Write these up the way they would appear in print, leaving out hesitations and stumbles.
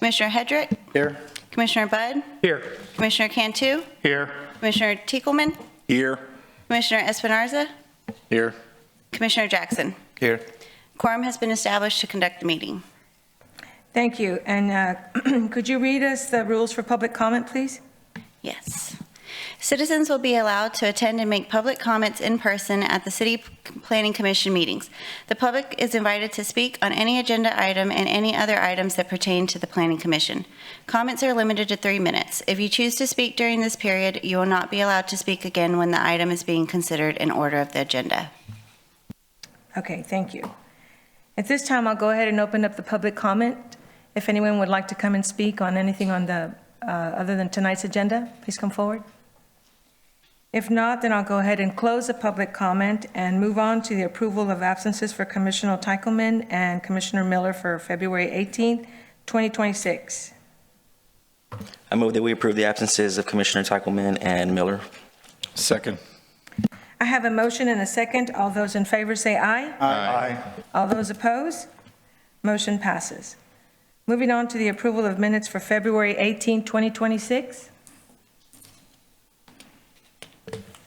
Commissioner Hedrick, Here. Commissioner Budd, Here. Commissioner Cantu, Here. Commissioner Tekelman, Here. Commissioner Espinoza, Here. Commissioner Jackson. Here. Quorum has been established to conduct the meeting. Thank you. And could you read us the rules for public comment, please? Yes. Citizens will be allowed to attend and make public comments in person at the City Planning Commission meetings. The public is invited to speak on any agenda item and any other items that pertain to the Planning Commission. Comments are limited to 3 minutes. If you choose to speak during this period, you will not be allowed to speak again when the item is being considered in order of the agenda. Okay, thank you. At this time, I'll go ahead and open up the public comment. If anyone would like to come and speak on anything on the other than tonight's agenda, please come forward. If not, then I'll go ahead and close the public comment and move on to the approval of absences for Commissioner Tekelman and Commissioner Miller for February 18th, 2026. I move that we approve the absences of Commissioner Tekelman and Miller. Second. I have a motion and a second. All those in favor say aye. Aye. All those opposed? Motion passes. Moving on to the approval of minutes for February 18th, 2026.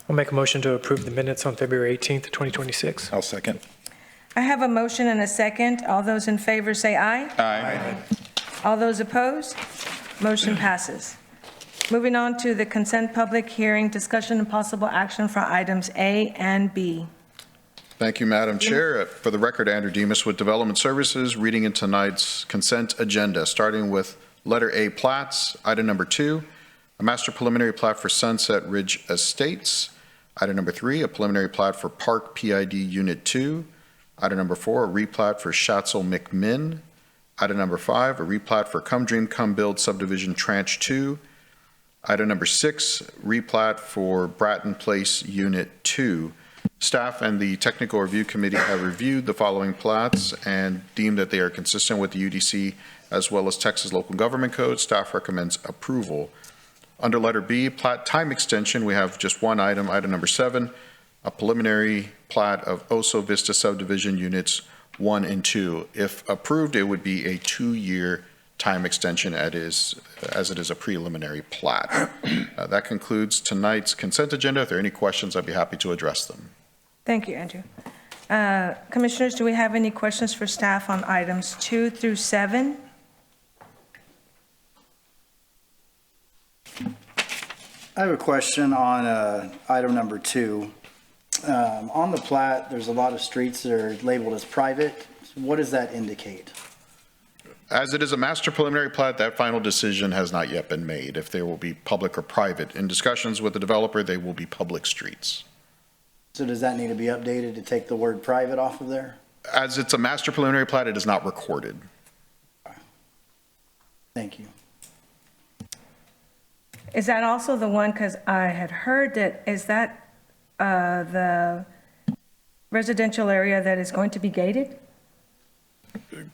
I'll make a motion to approve the minutes on February 18th, 2026. I'll second. I have a motion and a second. All those in favor say aye. Aye. All those opposed? Motion passes. Moving on to the consent public hearing, discussion and possible action for items A and B. Thank you, Madam Chair. For the record, Andrew Demas with Development Services, reading in tonight's consent agenda, starting with letter A, plats. Item number 2, a master preliminary plat for Sunset Ridge Estates. Item number 3, a preliminary plat for Park PID Unit 2. Item number 4, a replat for Schatzel McMinn. Item number 5, a replat for Come Dream Come Build Subdivision Tranche 2. Item number 6, replat for Bratton Place Unit 2. Staff and the Technical Review Committee have reviewed the following plats and deemed that they are consistent with the UDC as well as Texas Local Government Code. Staff recommends approval. Under letter B, plat time extension, we have just one item, item number 7, a preliminary plat of Oso Vista Subdivision Units 1 and 2. If approved, it would be a 2-year time extension as it is a preliminary plat. That concludes tonight's consent agenda. If there are any questions, I'd be happy to address them. Thank you, Andrew. Commissioners, do we have any questions for staff on items 2 through 7? I have a question on item number 2. On the plat, there's a lot of streets that are labeled as private. What does that indicate? As it is a master preliminary plat, that final decision has not yet been made if they will be public or private. In discussions with the developer, they will be public streets. So does that need to be updated to take the word private off of there? As it's a master preliminary plat, it is not recorded. Thank you. Is that also the one, because I had heard that, is that the residential area that is going to be gated?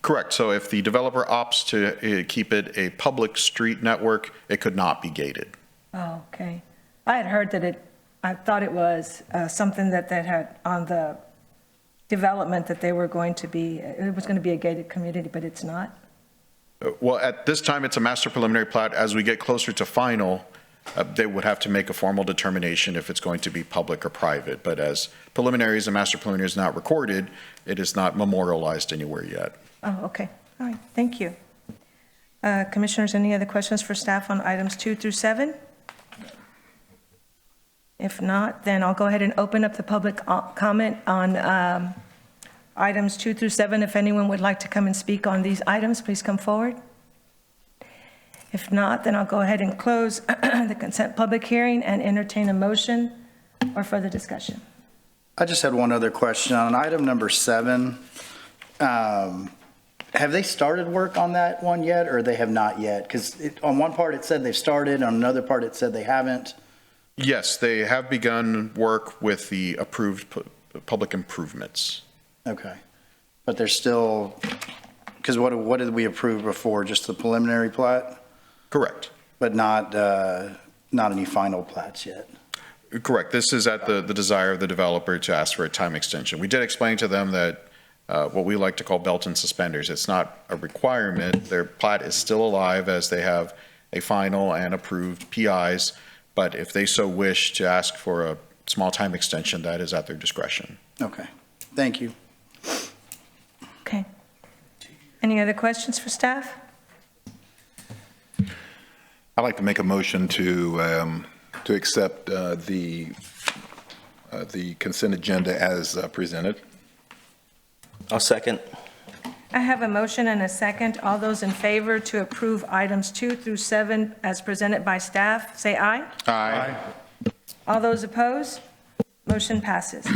Correct. So if the developer opts to keep it a public street network, it could not be gated. Oh, okay. I had heard that I thought it was something that had on the development that they were going to be, it was going to be a gated community, but it's not. Well, at this time, it's a master preliminary plat. As we get closer to final, they would have to make a formal determination if it's going to be public or private. But as preliminaries and master preliminary is not recorded, it is not memorialized anywhere yet. Oh, okay. All right. Thank you. Commissioners, any other questions for staff on items 2 through 7? If not, then I'll go ahead and open up the public comment on items 2 through 7. If anyone would like to come and speak on these items, please come forward. If not, then I'll go ahead and close the consent public hearing and entertain a motion or further discussion. I just had one other question on item number 7. Have they started work on that one yet, or they have not yet? Because on one part it said they've started, on another part it said they haven't. Yes, they have begun work with the approved public improvements. Okay. But there's still, because what did we approve before? Just the preliminary plat? Correct. But not any final plats yet? Correct. This is at the desire of the developer to ask for a time extension. We did explain to them that what we like to call belt and suspenders. It's not a requirement. Their plat is still alive as they have a final and approved PIs, but if they so wish to ask for a small time extension, that is at their discretion. Okay, thank you. Okay. Any other questions for staff? I'd like to make a motion to accept the consent agenda as presented. I'll second. I have a motion and a second. All those in favor to approve items 2 through 7 as presented by staff, say aye. Aye. All those opposed? Motion passes.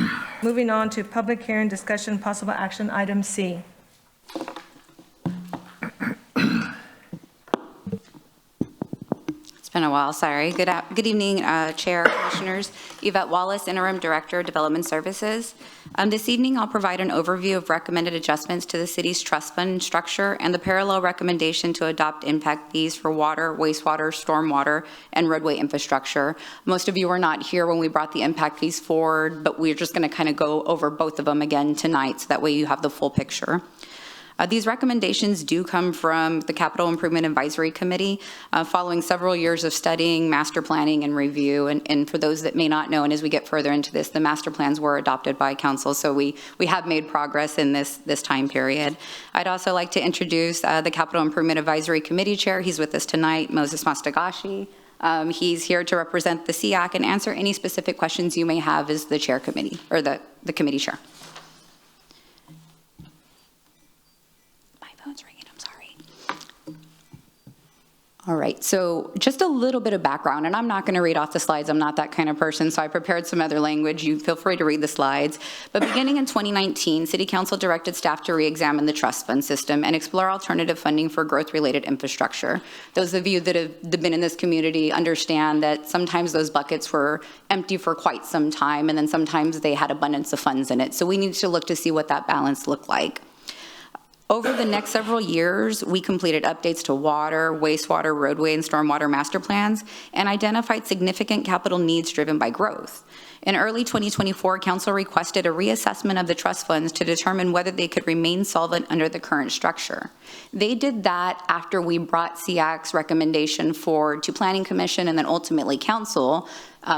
Moving on to public hearing, discussion, possible action, item C. It's been a while, sorry. Good evening, Chair, Commissioners. Yvette Wallace, Interim Director, Development Services. This evening, I'll provide an overview of recommended adjustments to the city's trust fund structure and the parallel recommendation to adopt impact fees for water, wastewater, stormwater, and roadway infrastructure. Most of you were not here when we brought the impact fees forward, but we're just going to kind of go over both of them again tonight, so that way you have the full picture. These recommendations do come from the Capital Improvement Advisory Committee following several years of studying, master planning, and review. And for those that may not know, and as we get further into this, the master plans were adopted by council, so we have made progress in this time period. I'd also like to introduce the Capital Improvement Advisory Committee Chair. He's with us tonight, Moses Mastagashi. He's here to represent the SEAC and answer any specific questions you may have as the chair committee, or the committee chair. Phone's ringing, I'm sorry. All right, so just a little bit of background, and I'm not going to read off the slides. I'm not that kind of person, so I prepared some other language. You feel free to read the slides. But beginning in 2019, City Council directed staff to re-examine the trust fund system and explore alternative funding for growth-related infrastructure. Those of you that have been in this community understand that sometimes those buckets were empty for quite some time, and then sometimes they had abundance of funds in it. So we needed to look to see what that balance looked like. Over the next several years, we completed updates to water, wastewater, roadway, and stormwater master plans and identified significant capital needs driven by growth. In early 2024, Council requested a reassessment of the trust funds to determine whether they could remain solvent under the current structure. They did that after we brought SEAC's recommendation to Planning Commission and then ultimately Council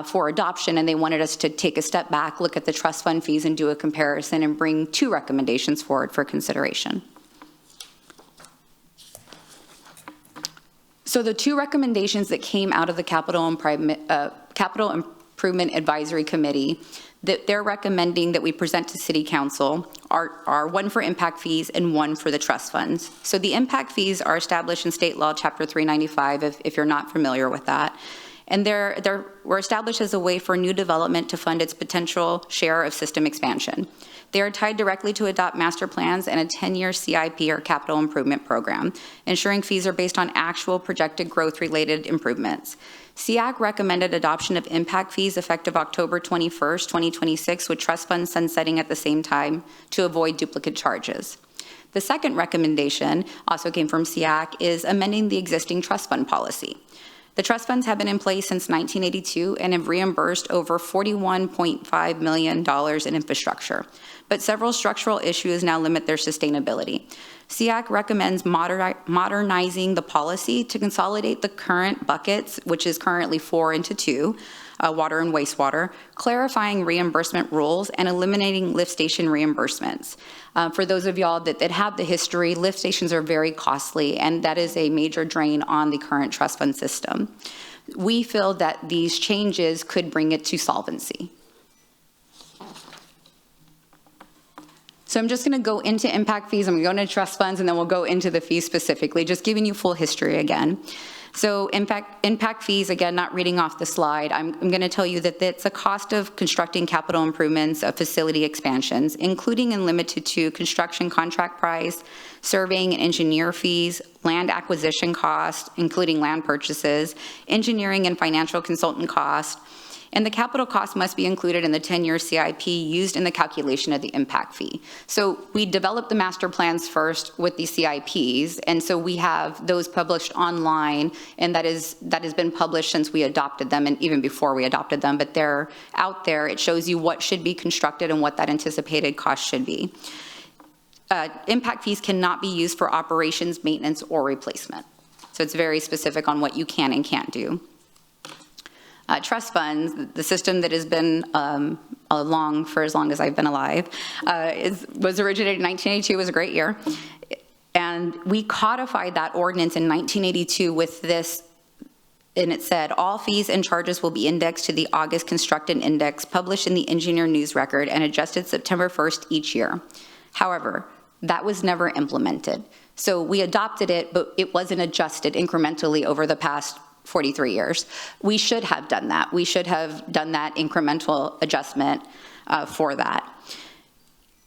for adoption, and they wanted us to take a step back, look at the trust fund fees and do a comparison and bring 2 recommendations forward for consideration. So the 2 recommendations that came out of the Capital Improvement Advisory Committee that they're recommending that we present to City Council are 1 for impact fees and 1 for the trust funds. So the impact fees are established in State Law Chapter 395, if you're not familiar with that. And were established as a way for new development to fund its potential share of system expansion. They are tied directly to adopt master plans and a 10-year CIP or capital improvement program, ensuring fees are based on actual projected growth-related improvements. SEAC recommended adoption of impact fees effective October 21st, 2026, with trust funds sunsetting at the same time to avoid duplicate charges. The second recommendation also came from SEAC is amending the existing trust fund policy. The trust funds have been in place since 1982 and have reimbursed over $41.5 million in infrastructure, but several structural issues now limit their sustainability. SEAC recommends modernizing the policy to consolidate the current buckets, which is currently 4 into 2, water and wastewater, clarifying reimbursement rules, and eliminating lift station reimbursements. For those of y'all that have the history, lift stations are very costly, and that is a major drain on the current trust fund system. We feel that these changes could bring it to solvency. So I'm just going to go into impact fees, I'm going to go into trust funds, and then we'll go into the fees specifically, just giving you full history again. So impact fees, again, not reading off the slide, I'm going to tell you that it's a cost of constructing capital improvements of facility expansions, including and limited to construction contract price, surveying and engineer fees, land acquisition costs, including land purchases, engineering and financial consultant costs, and the capital cost must be included in the 10-year CIP used in the calculation of the impact fee. So we developed the master plans first with the CIPs, and so we have those published online, and that has been published since we adopted them and even before we adopted them, but they're out there. It shows you what should be constructed and what that anticipated cost should be. impact fees cannot be used for operations, maintenance, or replacement. So it's very specific on what you can and can't do. Trust funds, the system that has been for as long as I've been alive, was originated in 1982, was a great year. And we codified that ordinance in 1982 with this, and it said, all fees and charges will be indexed to the August constructed index published in the Engineer News Record and adjusted September 1st each year. However, that was never implemented. So we adopted it, but it wasn't adjusted incrementally over the past 43 years. We should have done that. We should have done that incremental adjustment for that.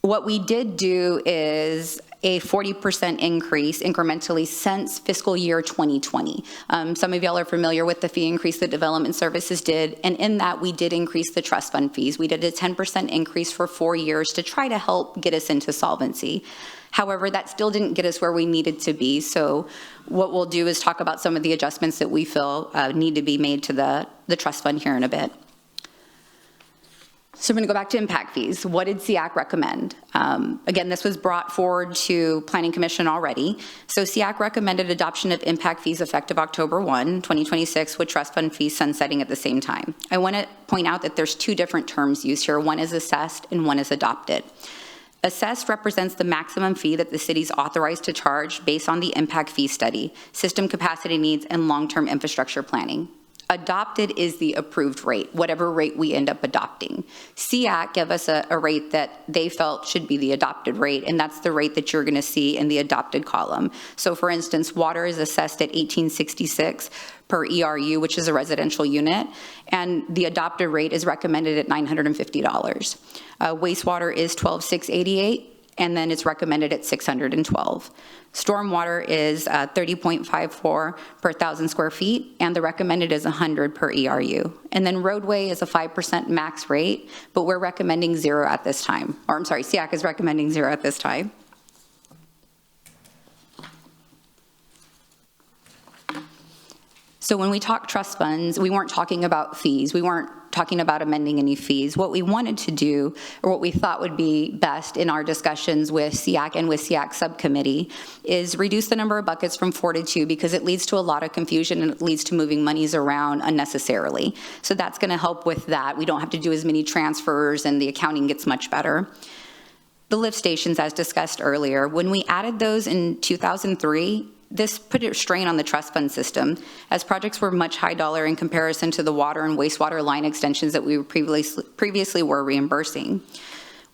What we did do is a 40% increase incrementally since fiscal year 2020. Some of y'all are familiar with the fee increase that Development Services did, and in that we did increase the trust fund fees. We did a 10% increase for 4 years to try to help get us into solvency. However, that still didn't get us where we needed to be, so what we'll do is talk about some of the adjustments that we feel need to be made to the trust fund here in a bit. So I'm going to go back to impact fees. What did SEAC recommend? Again, this was brought forward to Planning Commission already. So SEAC recommended adoption of impact fees effective October 1, 2026, with trust fund fees sunsetting at the same time. I want to point out that there's 2 different terms used here. One is assessed and one is adopted. Assessed represents the maximum fee that the city's authorized to charge based on the impact fee study, system capacity needs, and long-term infrastructure planning. Adopted is the approved rate, whatever rate we end up adopting. SEAC gave us a rate that they felt should be the adopted rate, and that's the rate that you're going to see in the adopted column. So for instance, water is assessed at $18.66 per ERU, which is a residential unit, and the adopted rate is recommended at $950. Wastewater is $12,688, and then it's recommended at $612. Stormwater is 30.54 per 1,000 square feet, and the recommended is 100 per ERU. And then roadway is a 5% max rate, but we're recommending 0 at this time. Or I'm sorry, SEAC is recommending 0 at this time. So when we talk trust funds, we weren't talking about fees. We weren't talking about amending any fees. What we wanted to do, or what we thought would be best in our discussions with SEAC and with SEAC subcommittee, is reduce the number of buckets from 4 to 2 because it leads to a lot of confusion and it leads to moving monies around unnecessarily. So that's going to help with that. We don't have to do as many transfers and the accounting gets much better. The lift stations, as discussed earlier, when we added those in 2003, this put a strain on the trust fund system as projects were much high dollar in comparison to the water and wastewater line extensions that we were previously were reimbursing.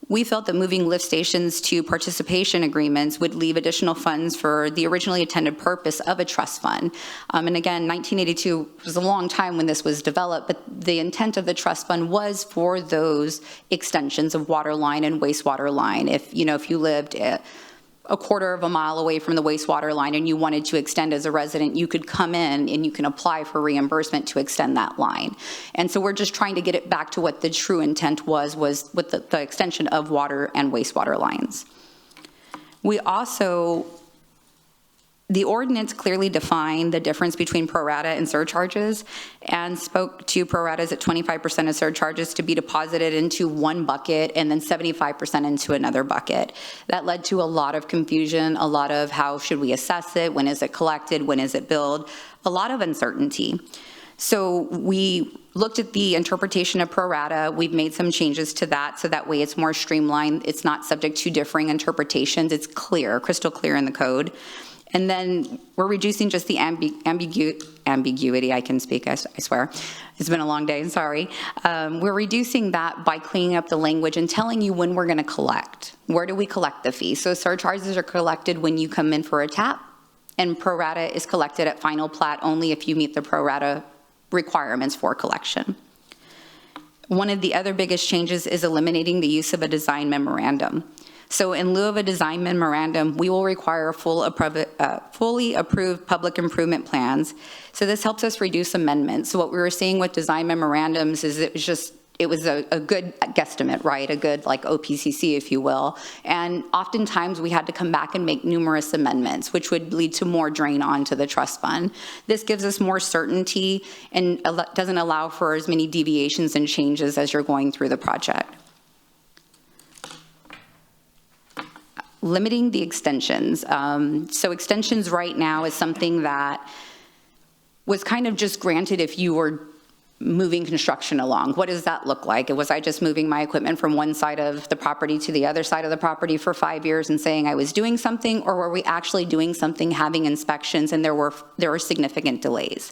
We felt that moving lift stations to participation agreements would leave additional funds for the originally intended purpose of a trust fund. And again, 1982 was a long time when this was developed, but the intent of the trust fund was for those extensions of water line and wastewater line. If you lived a quarter of a mile away from the wastewater line and you wanted to extend as a resident, you could come in and you can apply for reimbursement to extend that line. And so we're just trying to get it back to what the true intent was with the extension of water and wastewater lines. We also, the ordinance clearly defined the difference between pro rata and surcharges and spoke to pro ratas at 25% of surcharges to be deposited into one bucket and then 75% into another bucket. That led to a lot of confusion, a lot of how should we assess it, when is it collected, when is it billed, a lot of uncertainty. So we looked at the interpretation of pro rata. We've made some changes to that so that way it's more streamlined. It's not subject to differing interpretations. It's clear, crystal clear in the code. And then we're reducing just the ambiguity, I can speak, I swear. It's been a long day, sorry. We're reducing that by cleaning up the language and telling you when we're gonna collect. Where do we collect the fee? So surcharges are collected when you come in for a tap, and pro rata is collected at final plat only if you meet the pro rata requirements for collection. One of the other biggest changes is eliminating the use of a design memorandum. So in lieu of a design memorandum, we will require fully approved public improvement plans. So this helps us reduce amendments. So what we were seeing with design memorandums is it was a good guesstimate, right? A good like OPCC, if you will. And oftentimes we had to come back and make numerous amendments, which would lead to more drain onto the trust fund. This gives us more certainty and doesn't allow for as many deviations and changes as you're going through the project. limiting the extensions. So extensions right now is something that was kind of just granted if you were moving construction along. What does that look like? Was I just moving my equipment from one side of the property to the other side of the property for 5 years and saying I was doing something, or were we actually doing something, having inspections, and there were significant delays?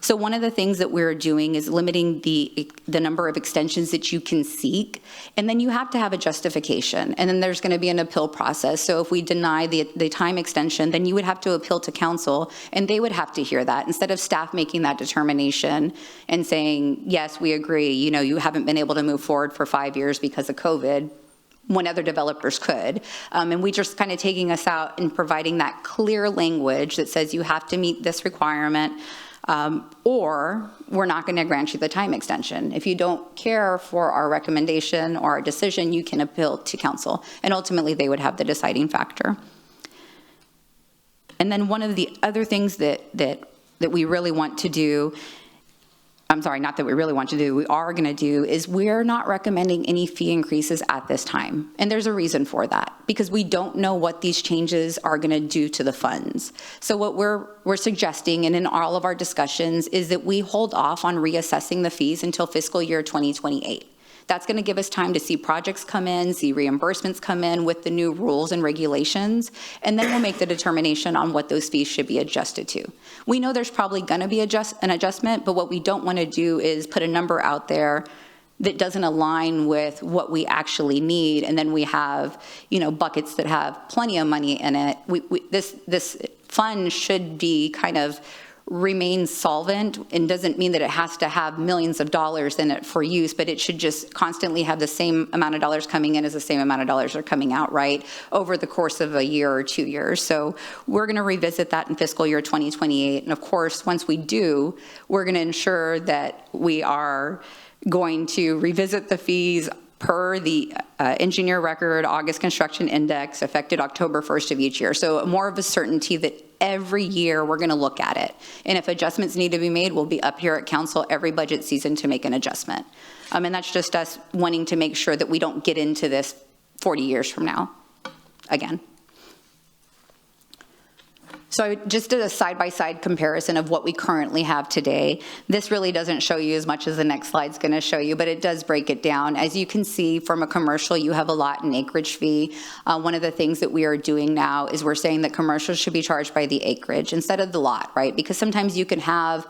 So one of the things that we're doing is limiting the number of extensions that you can seek, and then you have to have a justification, and then there's going to be an appeal process. So if we deny the time extension, then you would have to appeal to council, and they would have to hear that instead of staff making that determination and saying, yes, we agree, you know, you haven't been able to move forward for 5 years because of COVID, when other developers could. And we just kind of taking us out and providing that clear language that says you have to meet this requirement, or we're not going to grant you the time extension. If you don't care for our recommendation or our decision, you can appeal to council, and ultimately they would have the deciding factor. And then one of the other things that we really want to do, I'm sorry, not that we really want to do, we are going to do, is we're not recommending any fee increases at this time. And there's a reason for that, because we don't know what these changes are going to do to the funds. So what we're suggesting, and in all of our discussions, is that we hold off on reassessing the fees until fiscal year 2028. That's going to give us time to see projects come in, see reimbursements come in with the new rules and regulations, and then we'll make the determination on what those fees should be adjusted to. We know there's probably going to be an adjustment, but what we don't want to do is put a number out there that doesn't align with what we actually need, and then we have, you know, buckets that have plenty of money in it. This fund should be kind of remain solvent, and doesn't mean that it has to have millions of dollars in it for use, but it should just constantly have the same amount of dollars coming in as the same amount of dollars are coming out, right, over the course of a year or 2 years. So we're going to revisit that in fiscal year 2028. And of course, once we do, we're going to ensure that we are going to revisit the fees per the engineer record August construction index affected October 1st of each year. So more of a certainty that every year we're going to look at it. And if adjustments need to be made, we'll be up here at council every budget season to make an adjustment. And that's just us wanting to make sure that we don't get into this 40 years from now again. So I just did a side-by-side comparison of what we currently have today. This really doesn't show you as much as the next slide's going to show you, but it does break it down. As you can see from a commercial, you have a lot and acreage fee. One of the things that we are doing now is we're saying that commercials should be charged by the acreage instead of the lot, right? Because sometimes you can have,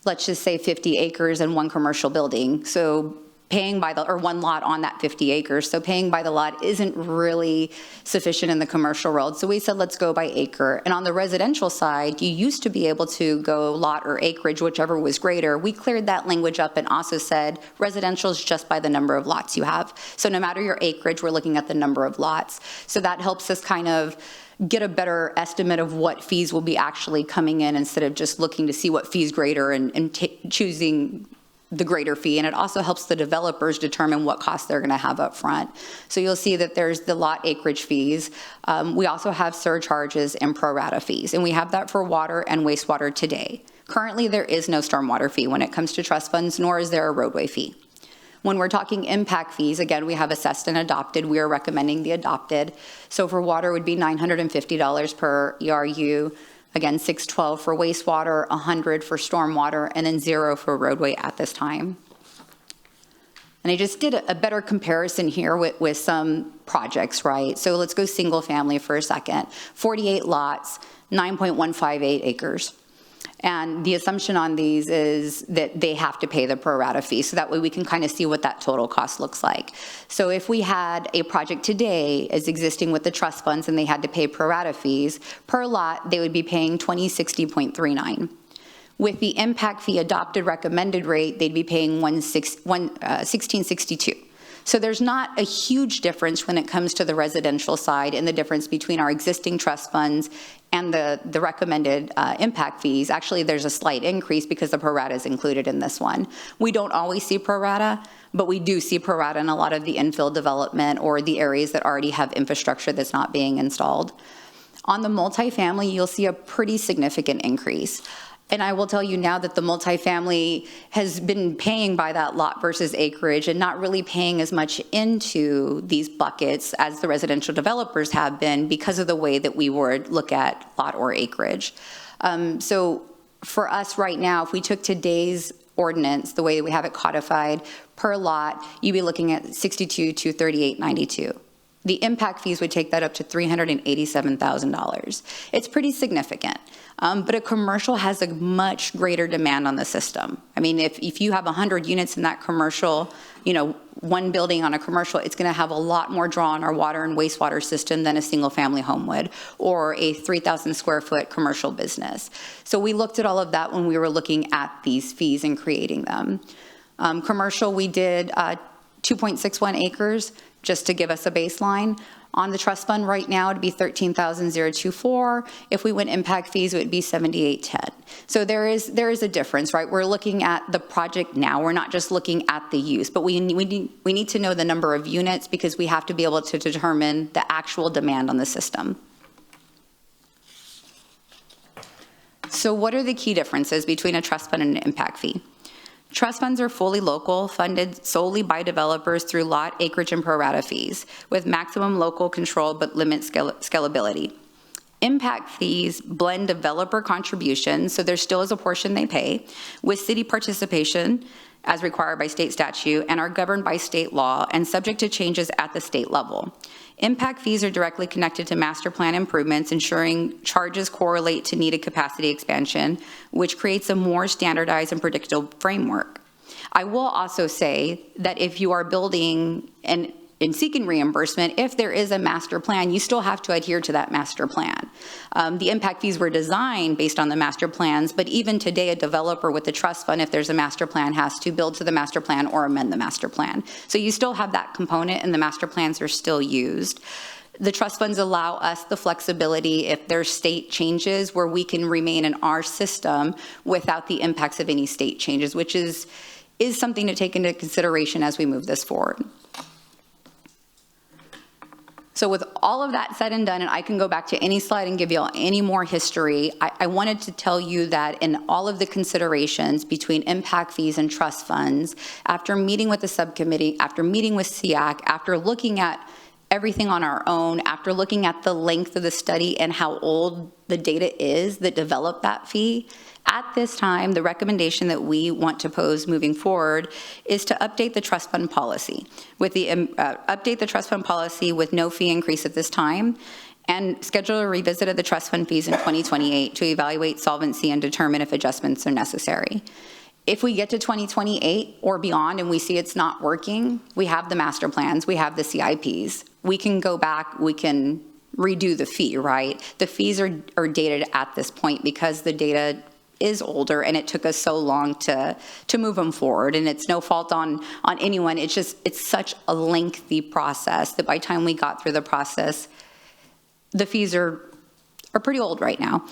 let's just say 50 acres and one commercial building. So paying by the, or one lot on that 50 acres. So paying by the lot isn't really sufficient in the commercial world. So we said, let's go by acre. And on the residential side, you used to be able to go lot or acreage, whichever was greater. We cleared that language up and also said residential is just by the number of lots you have. So no matter your acreage, we're looking at the number of lots. So that helps us kind of get a better estimate of what fees will be actually coming in instead of just looking to see what fees greater and choosing the greater fee. And it also helps the developers determine what costs they're going to have up front. So you'll see that there's the lot acreage fees. We also have surcharges and pro rata fees, and we have that for water and wastewater today. Currently, there is no stormwater fee when it comes to trust funds, nor is there a roadway fee. When we're talking impact fees, again, we have assessed and adopted. We are recommending the adopted. So for water, it would be $950 per ERU. Again, $612 for wastewater, $100 for stormwater, and then $0 for roadway at this time. And I just did a better comparison here with some projects, right? So let's go single family for a second. 48 lots, 9.158 acres. And the assumption on these is that they have to pay the pro rata fee. So that way we can kind of see what that total cost looks like. So if we had a project today as existing with the trust funds and they had to pay pro rata fees, per lot, they would be paying $2060.39. With the impact fee adopted recommended rate, they'd be paying $1662. So there's not a huge difference when it comes to the residential side and the difference between our existing trust funds and the recommended impact fees. Actually, there's a slight increase because the pro rata is included in this one. We don't always see pro rata, but we do see pro rata in a lot of the infill development or the areas that already have infrastructure that's not being installed. On the multifamily, you'll see a pretty significant increase. And I will tell you now that the multifamily has been paying by that lot versus acreage and not really paying as much into these buckets as the residential developers have been because of the way that we would look at lot or acreage. So for us right now, if we took today's ordinance, the way we have it codified per lot, you'd be looking at 62 to 3892. The impact fees would take that up to $387,000. It's pretty significant, but a commercial has a much greater demand on the system. I mean, if you have 100 units in that commercial, you know, one building on a commercial, it's going to have a lot more draw on our water and wastewater system than a single family home would, or a 3,000 square foot commercial business. So we looked at all of that when we were looking at these fees and creating them. Commercial, we did 2.61 acres, just to give us a baseline. On the trust fund right now, it'd be $13,024. If we went impact fees, it would be $7,810. So there is a difference, right? We're looking at the project now. We're not just looking at the use, but we need to know the number of units because we have to be able to determine the actual demand on the system. So what are the key differences between a trust fund and an impact fee? Trust funds are fully local, funded solely by developers through lot, acreage, and pro rata fees, with maximum local control but limit scalability. Impact fees blend developer contributions, so there still is a portion they pay, with city participation as required by state statute, and are governed by state law and subject to changes at the state level. Impact fees are directly connected to master plan improvements, ensuring charges correlate to needed capacity expansion, which creates a more standardized and predictable framework. I will also say that if you are building and seeking reimbursement, if there is a master plan, you still have to adhere to that master plan. The impact fees were designed based on the master plans, but even today, a developer with the trust fund, if there's a master plan, has to build to the master plan or amend the master plan. So you still have that component, and the master plans are still used. The trust funds allow us the flexibility if there's state changes where we can remain in our system without the impacts of any state changes, which is something to take into consideration as we move this forward. So with all of that said and done, and I can go back to any slide and give you any more history, I wanted to tell you that in all of the considerations between impact fees and trust funds, after meeting with the subcommittee, after meeting with SEAC, after looking at everything on our own, after looking at the length of the study and how old the data is that developed that fee, at this time, the recommendation that we want to pose moving forward is to update the trust fund policy with no fee increase at this time, and schedule a revisit of the trust fund fees in 2028 to evaluate solvency and determine if adjustments are necessary. If we get to 2028 or beyond and we see it's not working, we have the master plans, we have the CIPs. We can go back, we can redo the fee, right? The fees are dated at this point because the data is older and it took us so long to move them forward, and it's no fault on anyone. It's such a lengthy process that by the time we got through the process, the fees are pretty old right now.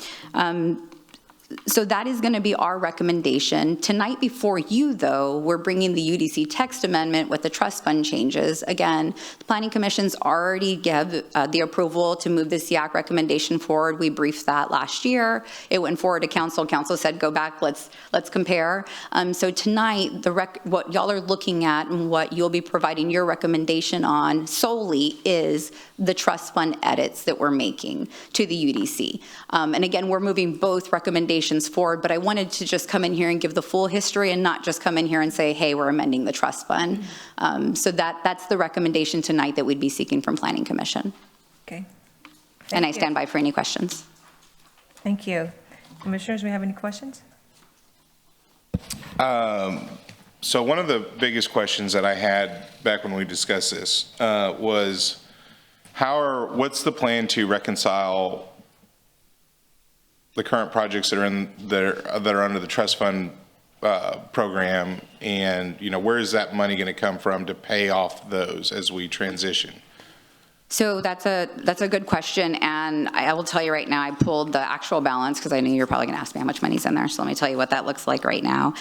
So that is going to be our recommendation. Tonight before you, though, we're bringing the UDC text amendment with the trust fund changes. Again, the Planning Commission's already gave the approval to move the SEAC recommendation forward. We briefed that last year. It went forward to council. Council said, go back, let's compare. So tonight, what y'all are looking at and what you'll be providing your recommendation on solely is the trust fund edits that we're making to the UDC. And again, we're moving both recommendations forward, but I wanted to just come in here and give the full history and not just come in here and say, hey, we're amending the trust fund. So that's the recommendation tonight that we'd be seeking from Planning Commission. Okay. And I stand by for any questions. Thank you. Commissioners, do we have any questions? So one of the biggest questions that I had back when we discussed this was what's the plan to reconcile the current projects that are under the trust fund program, and where is that money going to come from to pay off those as we transition? So that's a good question, and I will tell you right now, I pulled the actual balance because I knew you were probably going to ask me how much money's in there, so let me tell you what that looks like right now.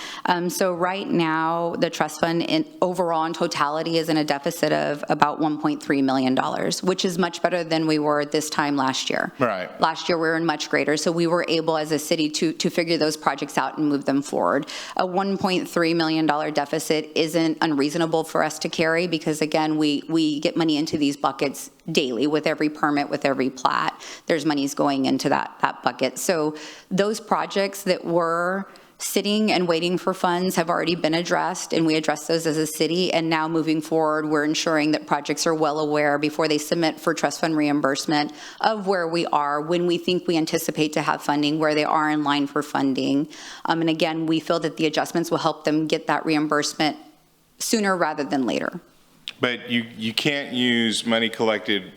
So right now, the trust fund overall in totality is in a deficit of about $1.3 million, which is much better than we were this time last year. Right. Last year, we were in much greater, so we were able as a city to figure those projects out and move them forward. A $1.3 million deficit isn't unreasonable for us to carry because, again, we get money into these buckets daily with every permit, with every plat. There's monies going into that bucket. So those projects that were sitting and waiting for funds have already been addressed, and we addressed those as a city. And now moving forward, we're ensuring that projects are well aware before they submit for trust fund reimbursement of where we are, when we think we anticipate to have funding, where they are in line for funding. And again, we feel that the adjustments will help them get that reimbursement sooner rather than later. But you can't use money collected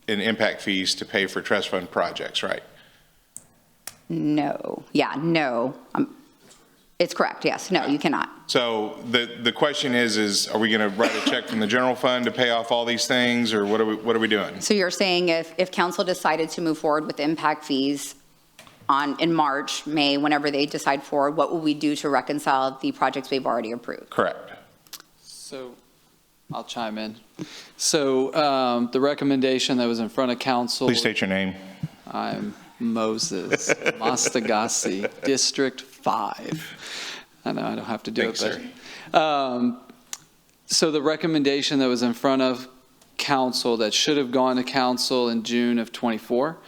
in impact fees to pay for trust fund projects, right? No. Yeah, no. It's correct, yes. No, you cannot. So the question is are we going to write a check from the general fund to pay off all these things, or what are we doing? So you're saying if council decided to move forward with impact fees in March, May, whenever they decide forward, what will we do to reconcile the projects we've already approved? Correct. So I'll chime in. So the recommendation that was in front of council. Please state your name. I'm Moses Mastagasi, District 5. I know I don't have to do Thanks, it, but so the recommendation that was in front of council that should have gone to council in June of 24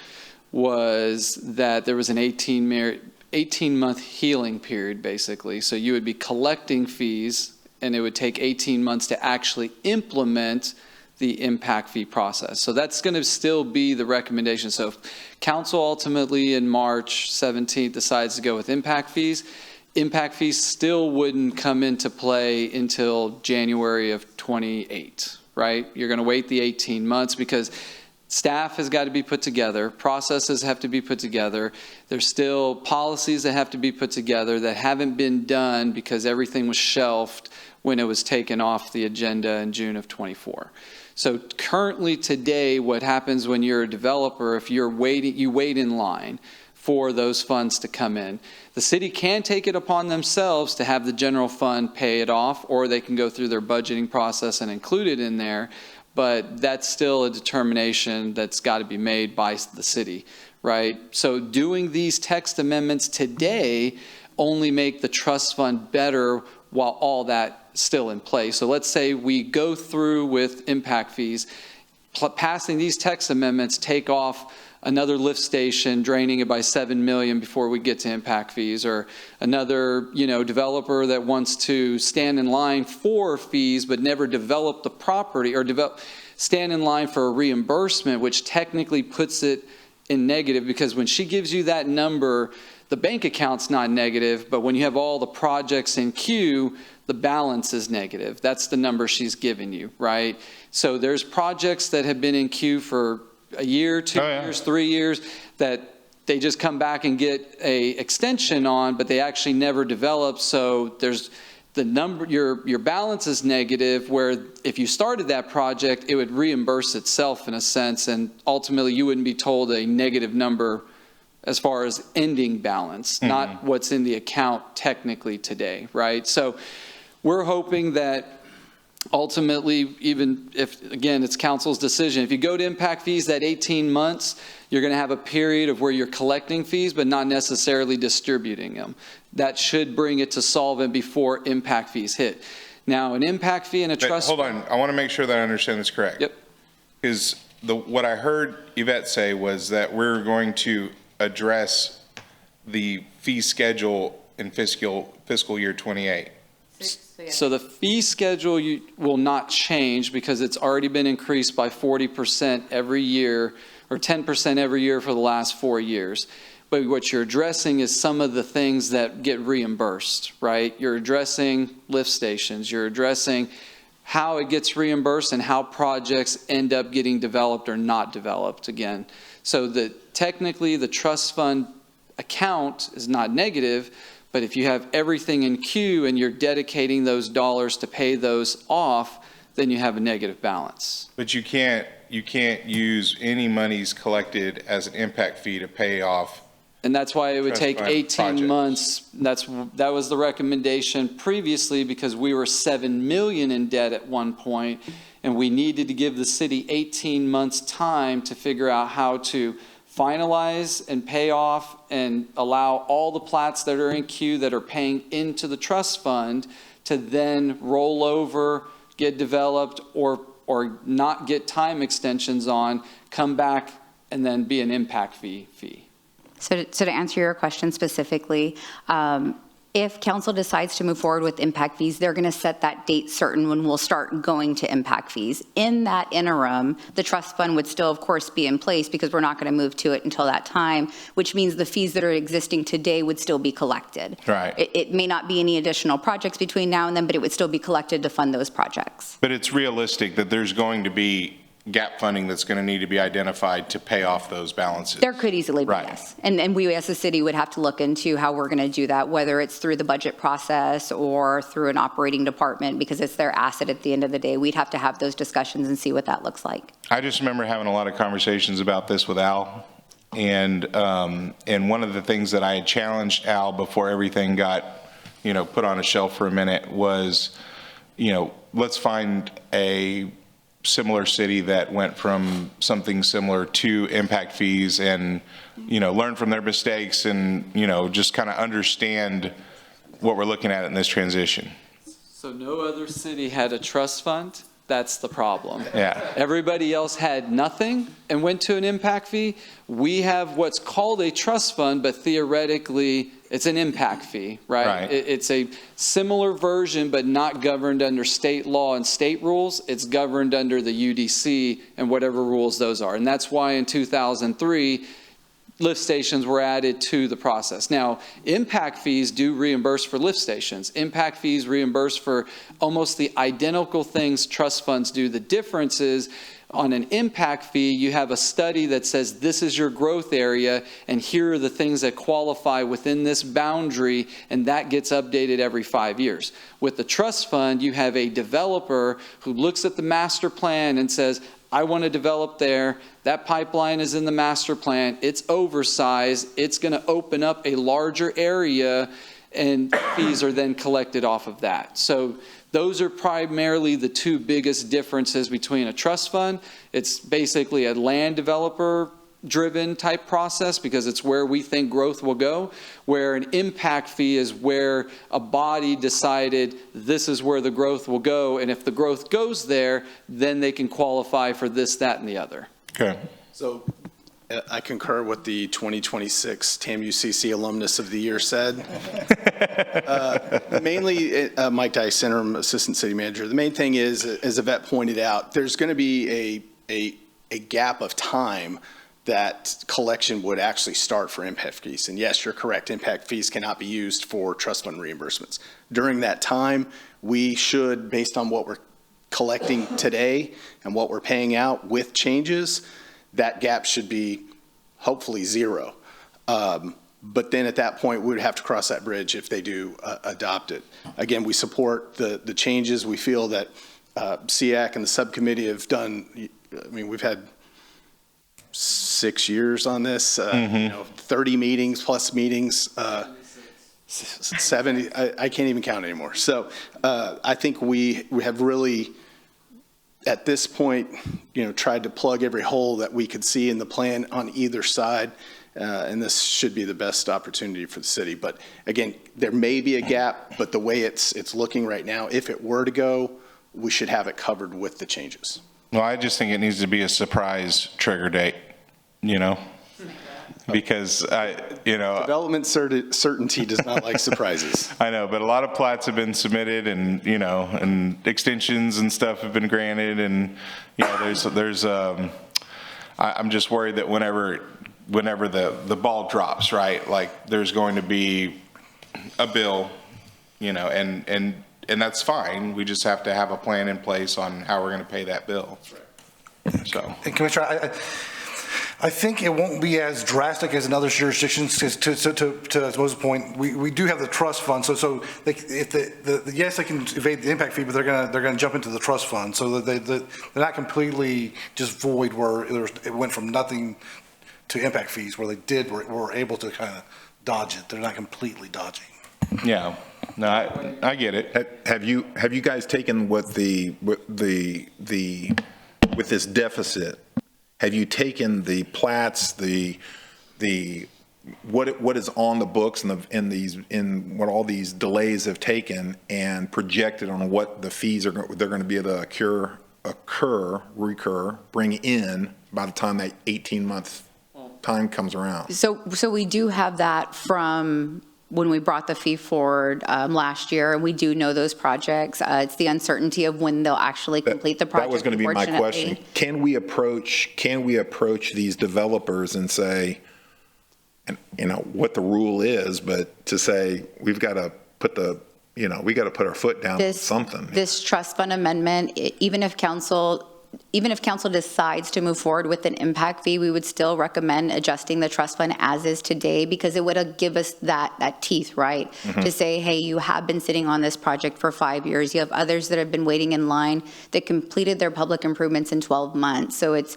was that there was an 18-month healing period, basically. So you would be collecting fees, and it would take 18 months to actually implement the impact fee process. So that's going to still be the recommendation. So if council ultimately in March 17th decides to go with impact fees still wouldn't come into play until January of 28, right? You're going to wait the 18 months because staff has got to be put together, processes have to be put together. There's still policies that have to be put together that haven't been done because everything was shelved when it was taken off the agenda in June of 24. So currently today, what happens when you're a developer, if you're waiting, you wait in line for those funds to come in. The city can take it upon themselves to have the general fund pay it off, or they can go through their budgeting process and include it in there, but that's still a determination that's got to be made by the city, right? So doing these text amendments today only make the trust fund better while all that still in place. So let's say we go through with impact fees, passing these text amendments take off another lift station, draining it by $7 million before we get to impact fees, or another, developer that wants to stand in line for fees but never develop the property, or stand in line for a reimbursement, which technically puts it in negative, because when she gives you that number, the bank account's not negative, but when you have all the projects in queue, the balance is negative. That's the number she's giving you, right? So there's projects that have been in queue for a year, 2 years, 3 years, that they just come back and get a extension on, but they actually never develop. So there's the number, your balance is negative, where if you started that project, it would reimburse itself in a sense, and ultimately you wouldn't be told a negative number as far as ending balance, not what's in the account technically today, right? So we're hoping that ultimately, even if, again, it's council's decision, if you go to impact fees, that 18 months, you're going to have a period of where you're collecting fees but not necessarily distributing them. That should bring it to solvent before impact fees hit. Now, an impact fee and a trust... Hold on. I want to make sure that I understand this correct. Yep. Because what I heard Yvette say was that we're going to address the fee schedule in fiscal year 28. So the fee schedule will not change because it's already been increased by 40% every year, or 10% every year for the last 4 years. But what you're addressing is some of the things that get reimbursed, right? You're addressing lift stations. You're addressing how it gets reimbursed and how projects end up getting developed or not developed again. So that technically the trust fund account is not negative, but if you have everything in queue and you're dedicating those dollars to pay those off, then you have a negative balance. But you can't use any monies collected as an impact fee to pay off. And that's why it would Trust take fund 18 projects. months. That was the recommendation previously, because we were 7 million in debt at one point, and we needed to give the city 18 months time to figure out how to finalize and pay off and allow all the plats that are in queue that are paying into the trust fund to then roll over, get developed, or not get time extensions on, come back, and then be an impact fee. So to answer your question specifically, if council decides to move forward with impact fees, they're going to set that date certain when we'll start going to impact fees. In that interim, the trust fund would still, of course, be in place because we're not going to move to it until that time, which means the fees that are existing today would still be collected. Right. It may not be any additional projects between now and then, but it would still be collected to fund those projects. But it's realistic that there's going to be gap funding that's going to need to be identified to pay off those balances. There could easily be, Right. yes. And we as a city would have to look into how we're going to do that, whether it's through the budget process or through an operating department, because it's their asset at the end of the day. We'd have to have those discussions and see what that looks like. I just remember having a lot of conversations about this with Al, and one of the things that I had challenged Al before everything got, put on a shelf for a minute was, let's find a similar city that went from something similar to impact fees and, learn from their mistakes and, just kind of understand what we're looking at in this transition. So no other city had a trust fund? That's the problem. Yeah. Everybody else had nothing and went to an impact fee. We have what's called a trust fund, but theoretically, it's an impact fee, right? Right. It's a similar version, but not governed under state law and state rules. It's governed under the UDC and whatever rules those are. And that's why in 2003, lift stations were added to the process. Now, impact fees do reimburse for lift stations. Impact fees reimburse for almost the identical things trust funds do. The difference is on an impact fee, you have a study that says this is your growth area and here are the things that qualify within this boundary, and that gets updated every 5 years. With the trust fund, you have a developer who looks at the master plan and says, I want to develop there. That pipeline is in the master plan. It's oversized. It's going to open up a larger area, and fees are then collected off of that. So those are primarily the two biggest differences between a trust fund. It's basically a land developer driven type process because it's where we think growth will go, where an impact fee is where a body decided this is where the growth will go, and if the growth goes there, then they can qualify for this, that, and the other. Okay. So I concur with the 2026 TAM-UCC Alumnus of the Year said. Mainly, Mike Dice, Interim Assistant City Manager. The main thing is, as Yvette pointed out, there's going to be a gap of time that collection would actually start for impact fees. And yes, you're correct, impact fees cannot be used for trust fund reimbursements. During that time, we should, based on what we're collecting today and what we're paying out with changes, that gap should be hopefully zero. But then at that point, we would have to cross that bridge if they do adopt it. Again, we support the changes. We feel that SEAC and the subcommittee have done, we've had 6 years on this, 30 meetings plus meetings, 70, I can't even count anymore. So I think we have really, at this point, tried to plug every hole that we could see in the plan on either side, and this should be the best opportunity for the city. But again, there may be a gap, but the way it's looking right now, if it were to go, we should have it covered with the changes. Well, I just think it needs to be a surprise trigger date, because Development certainty does not like surprises. I know, but a lot of plats have been submitted, and and extensions and stuff have been granted, and there's I'm just worried that whenever the ball drops, right, like there's going to be a bill, and that's fine. We just have to have a plan in place on how we're going to pay that bill. So, and Commissioner, I think it won't be as drastic as in other jurisdictions, because to Moses' point, we do have the trust fund, so if yes, they can evade the impact fee, but they're gonna jump into the trust fund, so that they're not completely just void where it went from nothing to impact fees, where they were able to kind of dodge it. They're not completely dodging. Yeah, no, I get it. Have you guys taken with this deficit? Have you taken the plats, what is on the books and what all these delays have taken, and projected on what the fees they're going to be able to bring in by the time that 18-month time comes around? So we do have that from when we brought the fee forward last year, and we do know those projects. It's the uncertainty of when they'll actually complete the project. That was going to be my question. Can we approach these developers and say, what the rule is, but to say we've got to put our foot down on something. This trust fund amendment, even if council decides to move forward with an impact fee, we would still recommend adjusting the trust fund as is today, because it would give us that teeth, right? Mm-hmm. To say, hey, you have been sitting on this project for 5 years. You have others that have been waiting in line that completed their public improvements in 12 months. So it's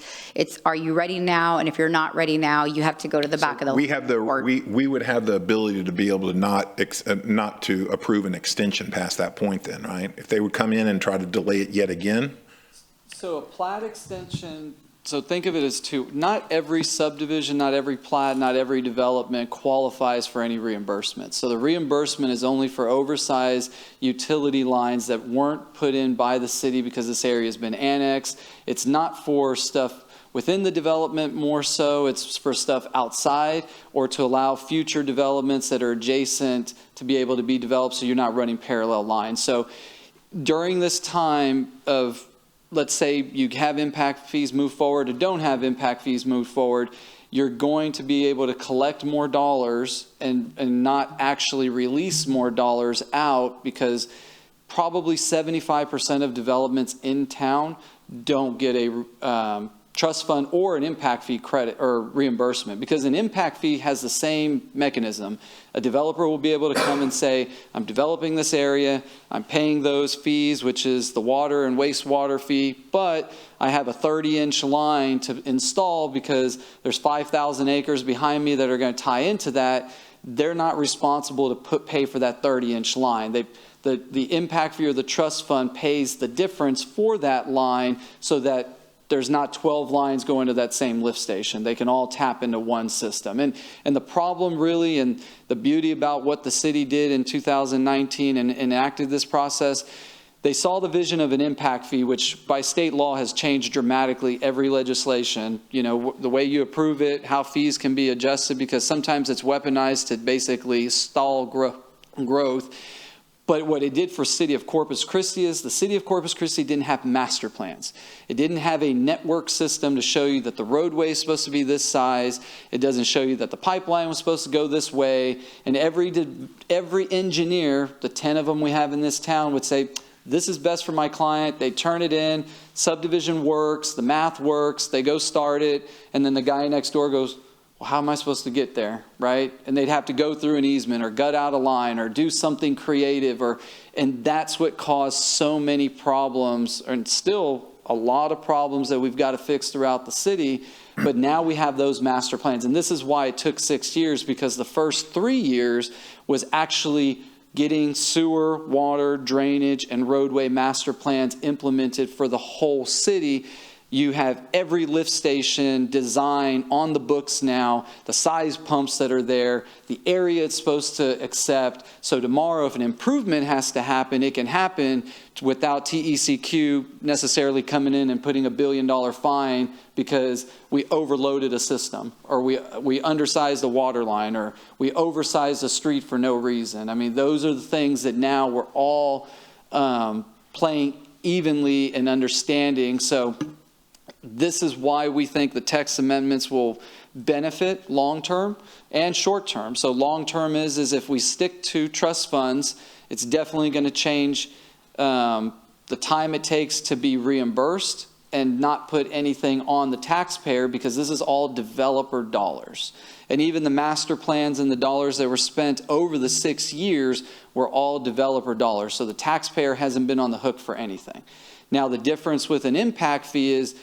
are you ready now? And if you're not ready now, you have to go to the back of the line. We would have the ability to be able to not to approve an extension past that point then, right? If they would come in and try to delay it yet again? So a plat extension, so think of it as two. Not every subdivision, not every plat, not every development qualifies for any reimbursement. So the reimbursement is only for oversized utility lines that weren't put in by the city because this area has been annexed. It's not for stuff within the development more so. It's for stuff outside, or to allow future developments that are adjacent to be able to be developed, so you're not running parallel lines. So during this time of, let's say you have impact fees move forward or don't have impact fees move forward, you're going to be able to collect more dollars and not actually release more dollars out, because probably 75% of developments in town don't get a trust fund or an impact fee credit or reimbursement, because an impact fee has the same mechanism. A developer will be able to come and say, I'm developing this area, I'm paying those fees, which is the water and wastewater fee, but I have a 30-inch line to install because there's 5,000 acres behind me that are going to tie into that. They're not responsible to pay for that 30-inch line. The impact fee or the trust fund pays the difference for that line, so that there's not 12 lines going to that same lift station. They can all tap into one system. And the problem really, and the beauty about what the city did in 2019 and enacted this process, they saw the vision of an impact fee, which by state law has changed dramatically every legislation. The way you approve it, how fees can be adjusted, because sometimes it's weaponized to basically stall growth. But what it did for City of Corpus Christi is the City of Corpus Christi didn't have master plans. It didn't have a network system to show you that the roadway is supposed to be this size. It doesn't show you that the pipeline was supposed to go this way. And every engineer, the 10 of them we have in this town, would say, this is best for my client. They turn it in, subdivision works, the math works, they go start it, and then the guy next door goes, well, how am I supposed to get there, right? And they'd have to go through an easement or gut out a line or do something creative, and that's what caused so many problems, and still a lot of problems that we've got to fix throughout the city. But now we have those master plans, and this is why it took 6 years, because the first 3 years was actually getting sewer, water, drainage, and roadway master plans implemented for the whole city. You have every lift station design on the books now, the size pumps that are there, the area it's supposed to accept. So tomorrow, if an improvement has to happen, it can happen without TECQ necessarily coming in and putting $1 billion fine because we overloaded a system, or we undersized a water line, or we oversized a street for no reason. I mean, those are the things that now we're all playing evenly and understanding. So this is why we think the text amendments will benefit long-term and short-term. So long-term is if we stick to trust funds, it's definitely going to change the time it takes to be reimbursed and not put anything on the taxpayer because this is all developer dollars. And even the master plans and the dollars that were spent over the 6 years were all developer dollars. So the taxpayer hasn't been on the hook for anything. Now, the difference with an impact fee is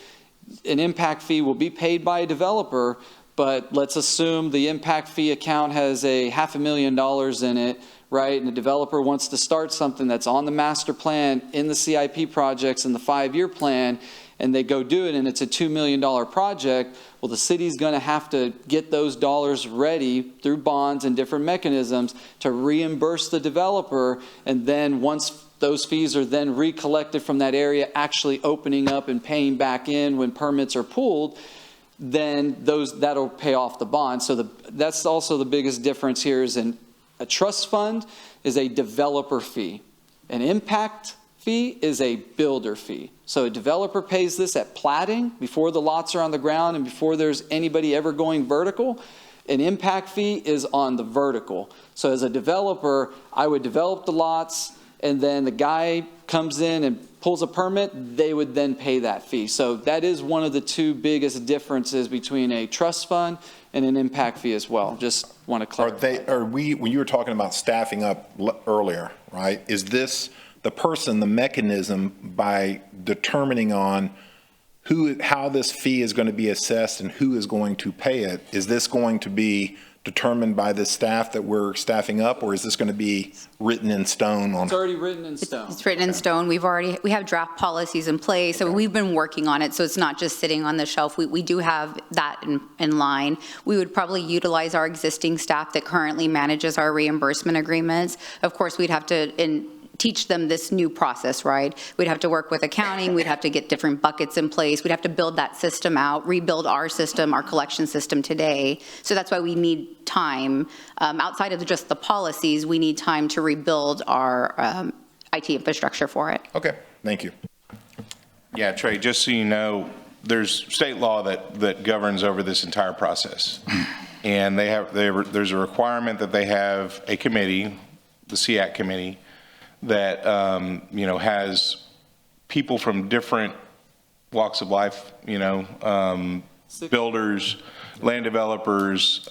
an impact fee will be paid by a developer, but let's assume the impact fee account has a $500,000 in it, right? And the developer wants to start something that's on the master plan, in the CIP projects, in the 5-year plan, and they go do it, and it's a $2 million project. Well, the city's going to have to get those dollars ready through bonds and different mechanisms to reimburse the developer, and then once those fees are then recollected from that area, actually opening up and paying back in when permits are pulled, then that'll pay off the bond. So that's also the biggest difference here is a trust fund is a developer fee. An impact fee is a builder fee. So a developer pays this at platting before the lots are on the ground and before there's anybody ever going vertical. An impact fee is on the vertical. So as a developer, I would develop the lots, and then the guy comes in and pulls a permit, they would then pay that fee. So that is one of the two biggest differences between a trust fund and an impact fee as well. Just want to clarify. When you were talking about staffing up earlier, right, is this the mechanism by determining on how this fee is going to be assessed and who is going to pay it? Is this going to be determined by the staff that we're staffing up, or is this going to be written in stone? It's already written in stone. It's written in stone. We have draft policies in place, so we've been working on it, so it's not just sitting on the shelf. We do have that in line. We would probably utilize our existing staff that currently manages our reimbursement agreements. Of course, we'd have to teach them this new process, right? We'd have to work with accounting, we'd have to get different buckets in place, we'd have to build that system out, rebuild our system, our collection system today. So that's why we need time. Outside of just the policies, we need time to rebuild our IT infrastructure for it. Okay, thank you. Yeah, Trey, just so you know, there's state law that governs over this entire process. And there's a requirement that they have a committee, the SEAC committee, that has people from different walks of life, builders, land developers,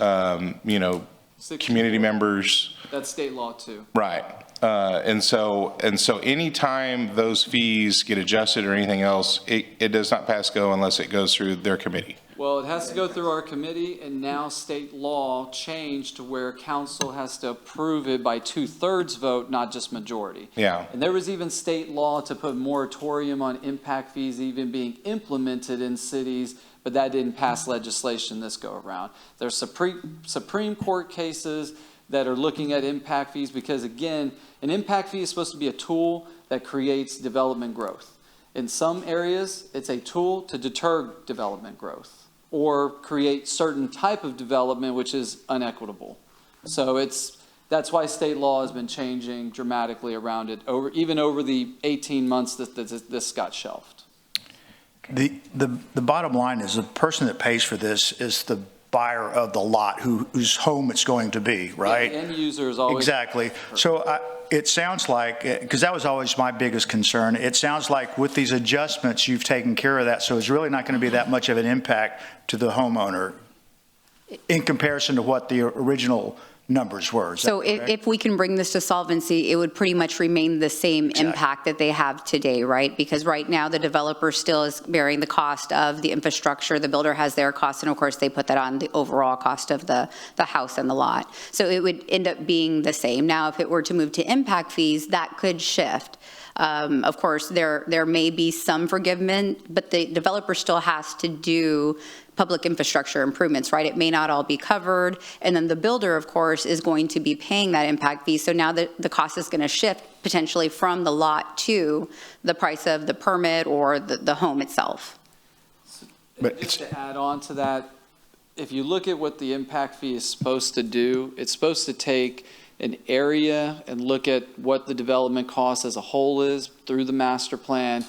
community members. That's state law too. Right. And so anytime those fees get adjusted or anything else, it does not pass go unless it goes through their committee. Well, it has to go through our committee, and now state law changed to where council has to approve it by 2/3 vote, not just majority. Yeah. And there was even state law to put moratorium on impact fees even being implemented in cities, but that didn't pass legislation this go around. There's Supreme Court cases that are looking at impact fees because, again, an impact fee is supposed to be a tool that creates development growth. In some areas, it's a tool to deter development growth or create certain type of development which is unequitable. So that's why state law has been changing dramatically around it, even over the 18 months that this got shelved. The bottom line is the person that pays for this is the buyer of the lot whose home it's going to be, right? Yeah, the end user is always. Exactly. So it sounds like, because that was always my biggest concern, it sounds like with these adjustments, you've taken care of that, so it's really not going to be that much of an impact to the homeowner in comparison to what the original numbers were. So if we can bring this to solvency, it would pretty much remain the same impact that they have today, right? Because right now the developer still is bearing the cost of the infrastructure, the builder has their cost, and of course they put that on the overall cost of the house and the lot. So it would end up being the same. Now, if it were to move to impact fees, that could shift. Of course, there may be some forgiveness, but the developer still has to do public infrastructure improvements, right? It may not all be covered. And then the builder, of course, is going to be paying that impact fee. So now the cost is going to shift potentially from the lot to the price of the permit or the home itself. But just to add on to that, if you look at what the impact fee is supposed to do, it's supposed to take an area and look at what the development cost as a whole is through the master plan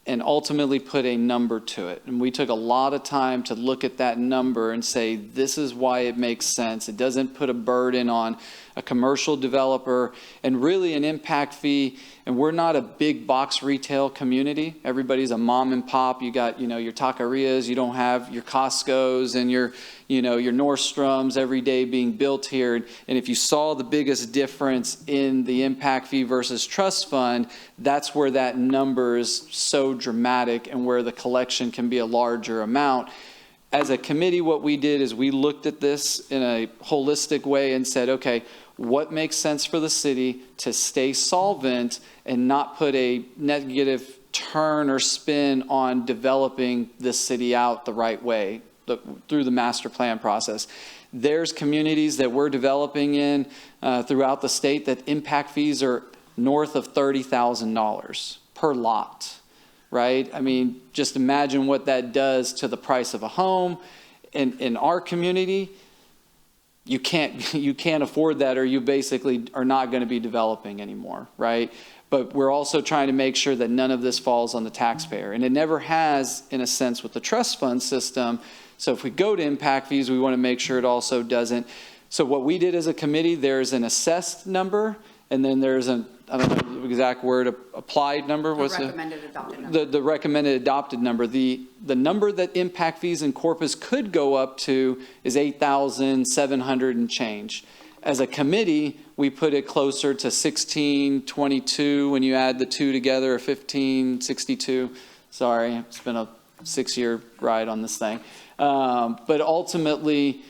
and ultimately put a number to it. And we took a lot of time to look at that number and say, this is why it makes sense. It doesn't put a burden on a commercial developer, and really an impact fee. and we're not a big box retail community. Everybody's a mom and pop. You got, your taquerias, you don't have your Costco's and your Nordstroms every day being built here. And if you saw the biggest difference in the impact fee versus trust fund, that's where that number is so dramatic and where the collection can be a larger amount. As a committee, what we did is we looked at this in a holistic way and said, okay, what makes sense for the city to stay solvent and not put a negative turn or spin on developing this city out the right way through the master plan process. There's communities that we're developing in throughout the state that impact fees are north of $30,000 per lot. Right? I mean, just imagine what that does to the price of a home. In our community, you can't afford that, or you basically are not going to be developing anymore, right? But we're also trying to make sure that none of this falls on the taxpayer. And it never has, in a sense, with the trust fund system. So if we go to impact fees, we want to make sure it also doesn't. So what we did as a committee, there's an assessed number, and then there's an, I don't know the exact word, applied number. The recommended adopted number. The recommended adopted number. The number that impact fees in Corpus could go up to is $8,700 and change. As a committee, we put it closer to $1,622 when you add the two together, or $1,562. Sorry, it's been a 6-year ride on this thing. But ultimately,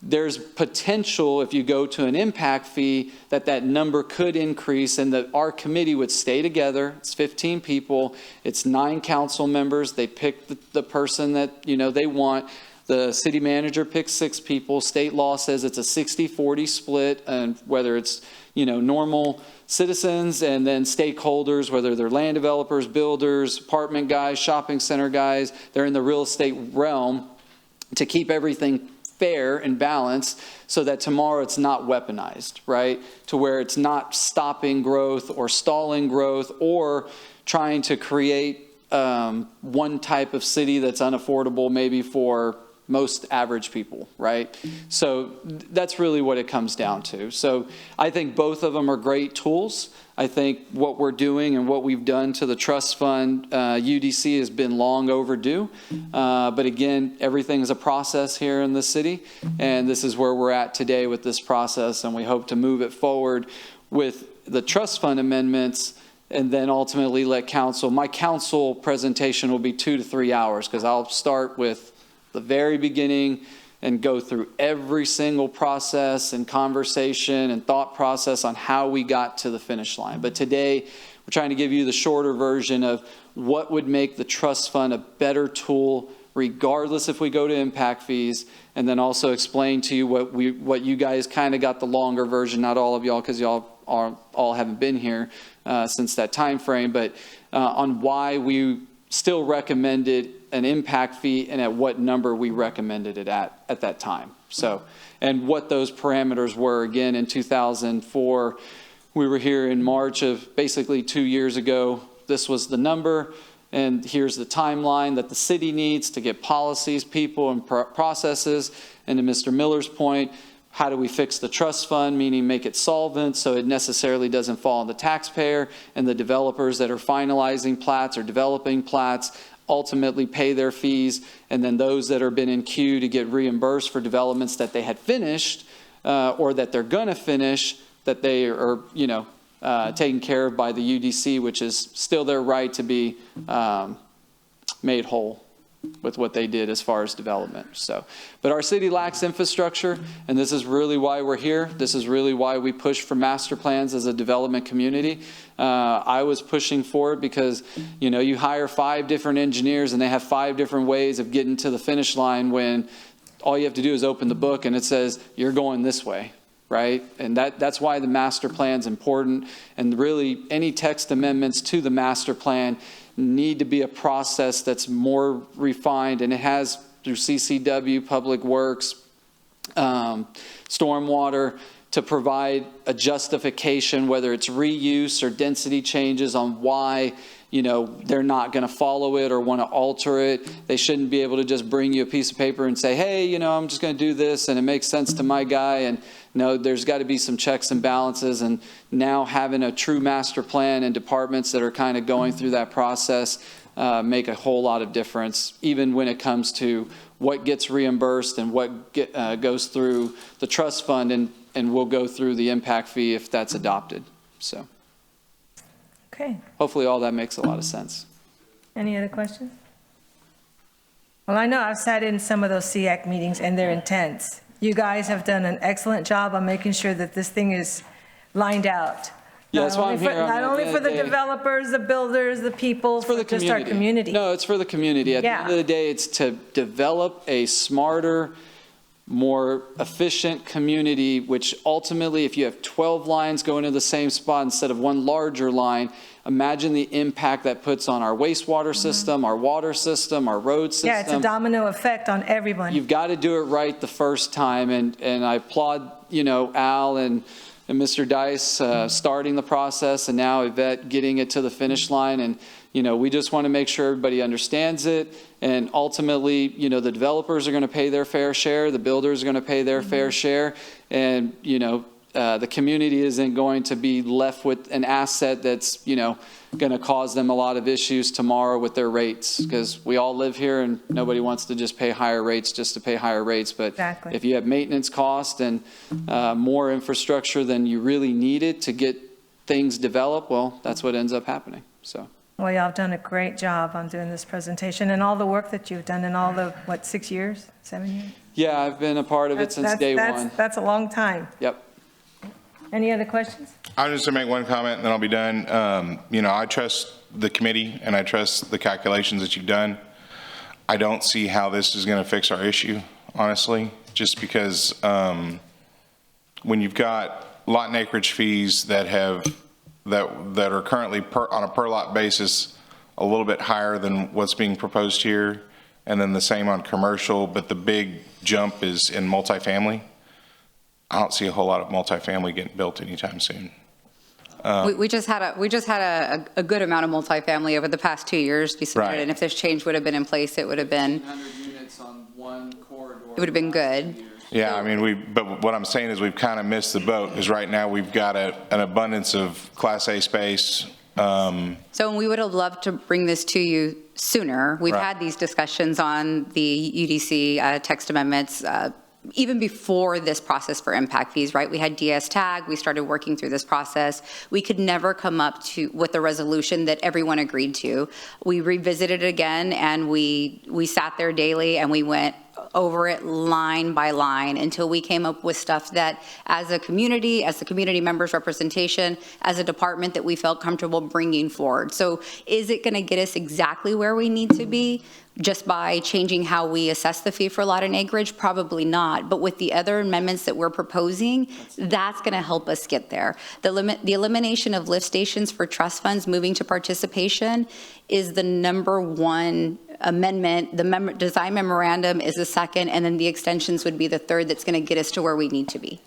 there's potential, if you go to an impact fee, that number could increase and that our committee would stay together. It's 15 people. It's 9 council members. They pick the person that, they want. The city manager picks 6 people. State law says it's a 60-40 split, and whether it's, normal citizens and then stakeholders, whether they're land developers, builders, apartment guys, shopping center guys, they're in the real estate realm, to keep everything fair and balanced so that tomorrow it's not weaponized, right? To where it's not stopping growth or stalling growth or trying to create one type of city that's unaffordable maybe for most average people, right? So that's really what it comes down to. So I think both of them are great tools. I think what we're doing and what we've done to the trust fund UDC has been long overdue. But again, everything is a process here in the city, and this is where we're at today with this process, and we hope to move it forward with the trust fund amendments and then ultimately let council. My council presentation will be 2 to 3 hours because I'll start with the very beginning and go through every single process and conversation and thought process on how we got to the finish line. But today, we're trying to give you the shorter version of what would make the trust fund a better tool, regardless if we go to impact fees, and then also explain to you what you guys kind of got the longer version, not all of y'all, because y'all all haven't been here since that time frame, but on why we still recommended an impact fee and at what number we recommended it at that time. So, and what those parameters were. Again, in 2004, we were here in March of basically 2 years ago. This was the number, and here's the timeline that the city needs to get policies, people, and processes. And to Mr. Miller's point, how do we fix the trust fund, meaning make it solvent so it necessarily doesn't fall on the taxpayer, and the developers that are finalizing plats or developing plats ultimately pay their fees, and then those that have been in queue to get reimbursed for developments that they had finished or that they're going to finish, that they are, taken care of by the UDC, which is still their right to be made whole with what they did as far as development. So, but our city lacks infrastructure, and this is really why we're here. This is really why we push for master plans as a development community. I was pushing for it because, you hire 5 different engineers and they have 5 different ways of getting to the finish line when all you have to do is open the book and it says, you're going this way, right? And that's why the master plan is important. And really, any text amendments to the master plan need to be a process that's more refined, and it has through CCW, Public Works, Stormwater, to provide a justification, whether it's reuse or density changes, on why they're not going to follow it or want to alter it. They shouldn't be able to just bring you a piece of paper and say, hey, I'm just going to do this and it makes sense to my guy. And no, there's got to be some checks and balances. And now having a true master plan and departments that are kind of going through that process make a whole lot of difference, even when it comes to what gets reimbursed and what goes through the trust fund and will go through the impact fee if that's adopted. So. Okay. Hopefully all that makes a lot of sense. Any other questions? Well, I know I've sat in some of those SEAC meetings and they're intense. You guys have done an excellent job on making sure that this thing is lined out. Yeah, that's why I'm here. Not only for the developers, the builders, the people, for the just our community. No, it's for the community. At the end of the day, it's to develop a smarter, more efficient community, which ultimately, if you have 12 lines going to the same spot instead of one larger line, imagine the impact that puts on our wastewater system, our water system, our road system. Yeah, it's a domino effect on everyone. You've got to do it right the first time, and I applaud, Al and Mr. Dice starting the process, and now Yvette getting it to the finish line. And we just want to make sure everybody understands it. And ultimately, the developers are going to pay their fair share. The builders are going to pay their fair share. And, the community isn't going to be left with an asset that's, going to cause them a lot of issues tomorrow with their rates. Because we all live here and nobody wants to just pay higher rates just to pay higher rates. But if you have maintenance cost and more infrastructure than you really needed to get things developed, well, that's what ends up happening. So. Well, y'all have done a great job on doing this presentation and all the work that you've done in all the, 6 years, 7 years? Yeah, I've been a part of it since day one. That's a long time. Yep. Any other questions? I'm just going to make one comment and then I'll be done. I trust the committee and I trust the calculations that you've done. I don't see how this is going to fix our issue, honestly, just because when you've got lot and acreage fees that are currently on a per lot basis a little bit higher than what's being proposed here, and then the same on commercial, but the big jump is in multifamily. I don't see a whole lot of multifamily getting built anytime soon. We just had a good amount of multifamily over the past 2 years. Right. And if this change would have been in place, it would have been 100 units on one corridor. It would have been good. Yeah, but what I'm saying is we've kind of missed the boat, because right now we've got an abundance of Class A space. So we would have loved to bring this to you sooner. We've had these discussions on the UDC text amendments even before this process for impact fees, right? We had DS tag, we started working through this process. We could never come up with a resolution that everyone agreed to. We revisited it again, and we sat there daily and we went over it line by line until we came up with stuff that, as a community, as the community members representation, as a department, that we felt comfortable bringing forward. So is it going to get us exactly where we need to be just by changing how we assess the fee for lot and acreage? Probably not. But with the other amendments that we're proposing, that's going to help us get there. The elimination of lift stations for trust funds moving to participation is the number one amendment. The design memorandum is the second, and then the extensions would be the third that's going to get us to where we need to be.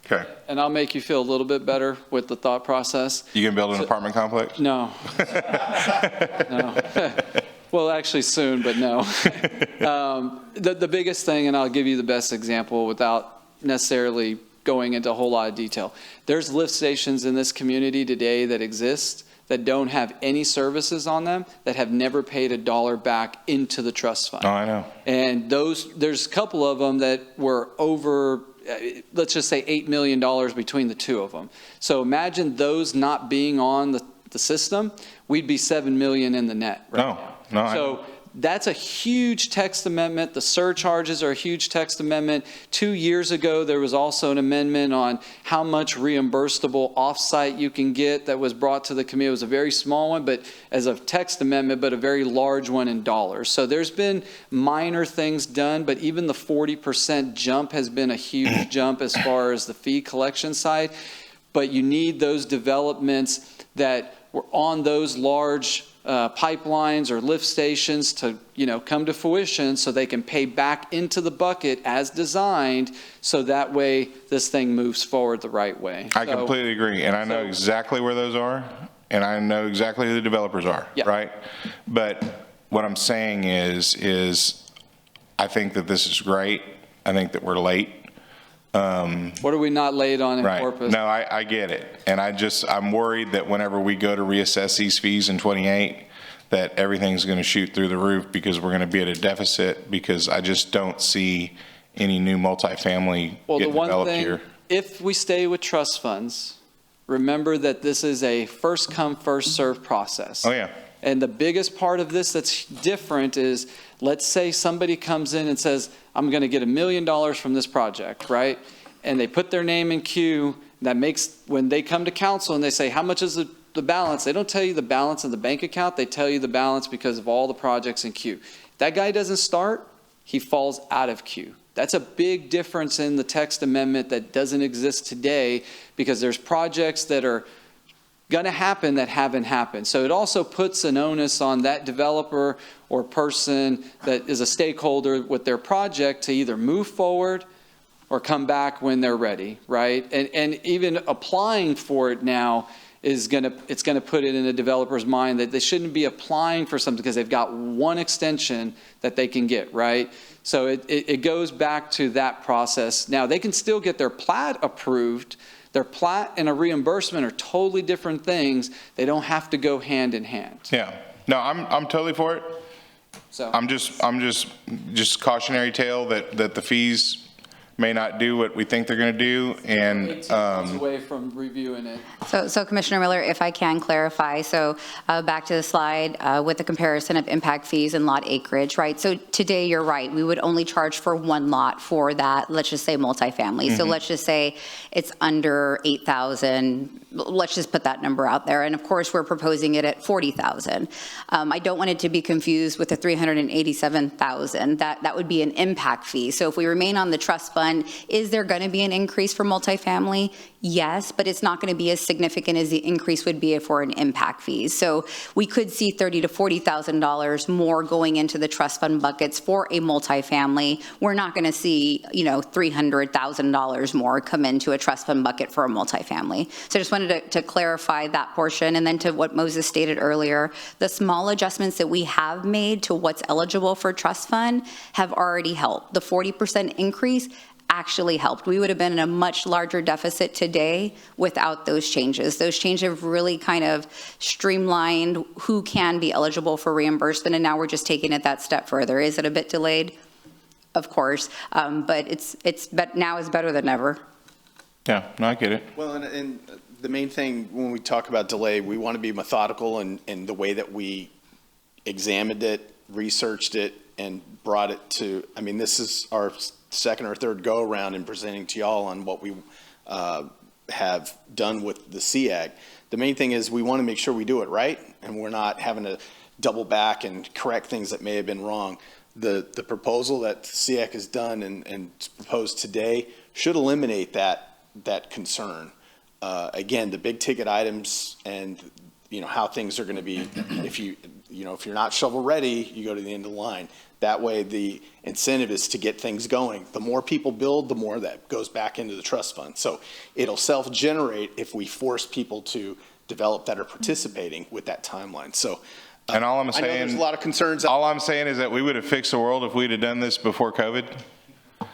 Okay. And I'll make you feel a little bit better with the thought process. You gonna build an apartment complex? No. No. Well, actually soon, but no. The biggest thing, and I'll give you the best example without necessarily going into a whole lot of detail. There's lift stations in this community today that exist that don't have any services on them, that have never paid $1 back into the trust fund. Oh, I know. And there's a couple of them that were over, let's just say $8 million between the two of them. So imagine those not being on the system, we'd be $7 million in the net right now. No, so that's a huge text amendment. The surcharges are a huge text amendment. 2 years ago, there was also an amendment on how much reimbursable offsite you can get that was brought to the committee. It was a very small one, but as a text amendment, but a very large one in dollars. So there's been minor things done, but even the 40% jump has been a huge jump as far as the fee collection side. But you need those developments that were on those large pipelines or lift stations to, come to fruition so they can pay back into the bucket as designed, so that way this thing moves forward the right way. I completely agree, and I know exactly where those are, And I know exactly who the developers are, Yeah. right? But what I'm saying is I think that this is great. I think that we're late. What are we not late on in Right. Corpus? No, I get it. And I'm worried that whenever we go to reassess these fees in 28, that everything's going to shoot through the roof because we're going to be at a deficit, because I just don't see any new multifamily Well, the getting one developed thing, here. if we stay with trust funds, remember that this is a first come, first served process. Oh, yeah. And the biggest part of this that's different is, let's say somebody comes in and says, I'm going to get $1 million from this project, right? And they put their name in queue. That makes, when they come to council and they say, how much is the balance? They don't tell you the balance of the bank account. They tell you the balance because of all the projects in queue. If that guy doesn't start, he falls out of queue. That's a big difference in the text amendment that doesn't exist today, because there's projects that are going to happen that haven't happened. So it also puts an onus on that developer or person that is a stakeholder with their project to either move forward or come back when they're ready, right? And even applying for it now it's going to put it in a developer's mind that they shouldn't be applying for something because they've got one extension that they can get, right? So it goes back to that process. Now, they can still get their plat approved. Their plat and a reimbursement are totally different things. They don't have to go hand in hand. Yeah. No, I'm totally for it. So I'm just cautionary tale that the fees may not do what we think they're going to do, and 18 months away from reviewing it. So Commissioner Miller, if I can clarify, so back to the slide with the comparison of impact fees and lot acreage, right? So today, you're right, we would only charge for one lot for that, let's just say multifamily. So let's just say it's under 8,000. Let's just put that number out there. And of course, we're proposing it at 40,000. I don't want it to be confused with the 387,000. That would be an impact fee. So if we remain on the trust fund, is there going to be an increase for multifamily? Yes, but it's not going to be as significant as the increase would be for an impact fee. So we could see $30,000 to $40,000 more going into the trust fund buckets for a multifamily. We're not going to see, $300,000 more come into a trust fund bucket for a multifamily. So I just wanted to clarify that portion. And then to what Moses stated earlier, the small adjustments that we have made to what's eligible for trust fund have already helped. The 40% increase actually helped. We would have been in a much larger deficit today without those changes. Those changes have really kind of streamlined who can be eligible for reimbursement, and now we're just taking it that step further. Is it a bit delayed? Of course, but now is better than ever. yeah, no, I get it. Well, and the main thing when we talk about delay, we want to be methodical in the way that we examined it, researched it, and brought it to, this is our second or third go around in presenting to y'all on what we have done with the SEAG. The main thing is we want to make sure we do it right, and we're not having to double back and correct things that may have been wrong. The proposal that SEAC has done and proposed today should eliminate that concern. Again, the big ticket items and how things are going to be. If you're not shovel ready, you go to the end of the line. That way, the incentive is to get things going. The more people build, the more that goes back into the trust fund. So it'll self-generate if we force people to develop that are participating with that timeline. So. And all I'm I know saying, there's a lot of concerns. all I'm saying is that we would have fixed the world if we'd have done this before COVID.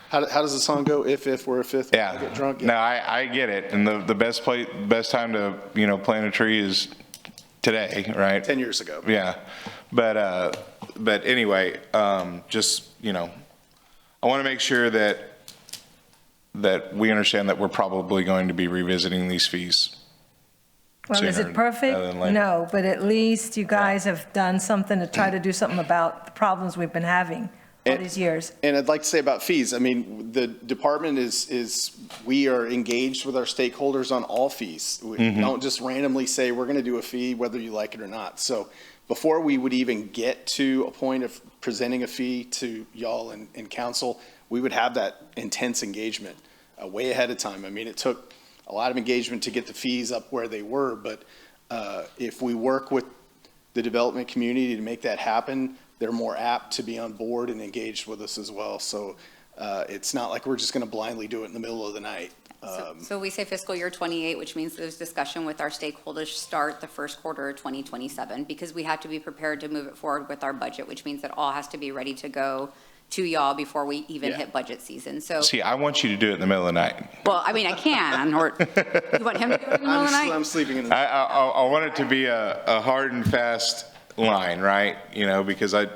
How does the song go? If we're a fifth, Yeah. get drunk. No, I get it. And the best time to plant a tree is today, right? 10 years ago. Yeah, but anyway, just I want to make sure that we understand that we're probably going to be revisiting these fees. Well, is sooner it perfect? rather than later. No, but at least you guys have done something to try to do something about the problems we've been having all these years. And I'd like to say about fees, the department we are engaged with our stakeholders on all fees. We don't just randomly say, we're going to do a fee, whether you like it or not. So before we would even get to a point of presenting a fee to y'all and council, we would have that intense engagement way ahead of time. It took a lot of engagement to get the fees up where they were, but if we work with the development community to make that happen, they're more apt to be on board and engaged with us as well. So it's not like we're just going to blindly do it in the middle of the night. So we say fiscal year '28, which means there's discussion with our stakeholders start the first quarter of 2027, because we have to be prepared to move it forward with our budget, which means that all has to be ready to go to y'all before we even hit budget season. So, See, I want you to do it in the middle of the night. well, I mean, I can, or you want him to do it in the middle of the night? I'm sleeping in the. I want it to be a hard and fast line, right? You know, because I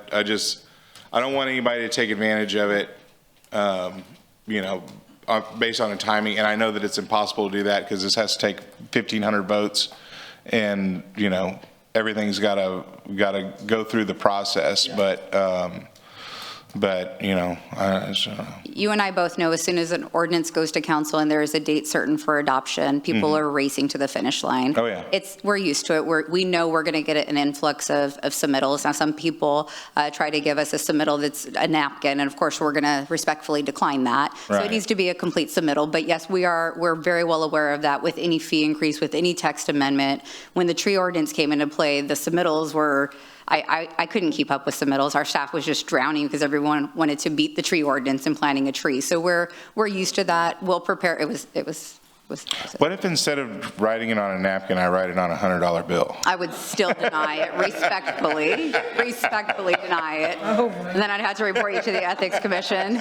don't want anybody to take advantage of it, you know, based on a timing. And I know that it's impossible to do that because this has to take 1,500 votes, and you know, everything's got to go through the process. Yeah. But, you know, You and I both know as soon as an ordinance goes to council and there is a date certain for adoption, people are racing to the finish line. Oh, yeah. We're used to it. We know we're going to get an influx of submittals. Now, some people try to give us a submittal that's a napkin, and of course, we're going to respectfully decline that. So Right. it needs to be a complete submittal. But yes, we're very well aware of that with any fee increase, with any text amendment. When the tree ordinance came into play, the submittals were, I couldn't keep up with submittals. Our staff was just drowning because everyone wanted to beat the tree ordinance and planting a tree. So we're used to that. We'll prepare. It was what if instead of writing it on a napkin, I write it on a $100 bill? I would still deny it respectfully deny it. And then I'd have to report you to the Ethics Commission.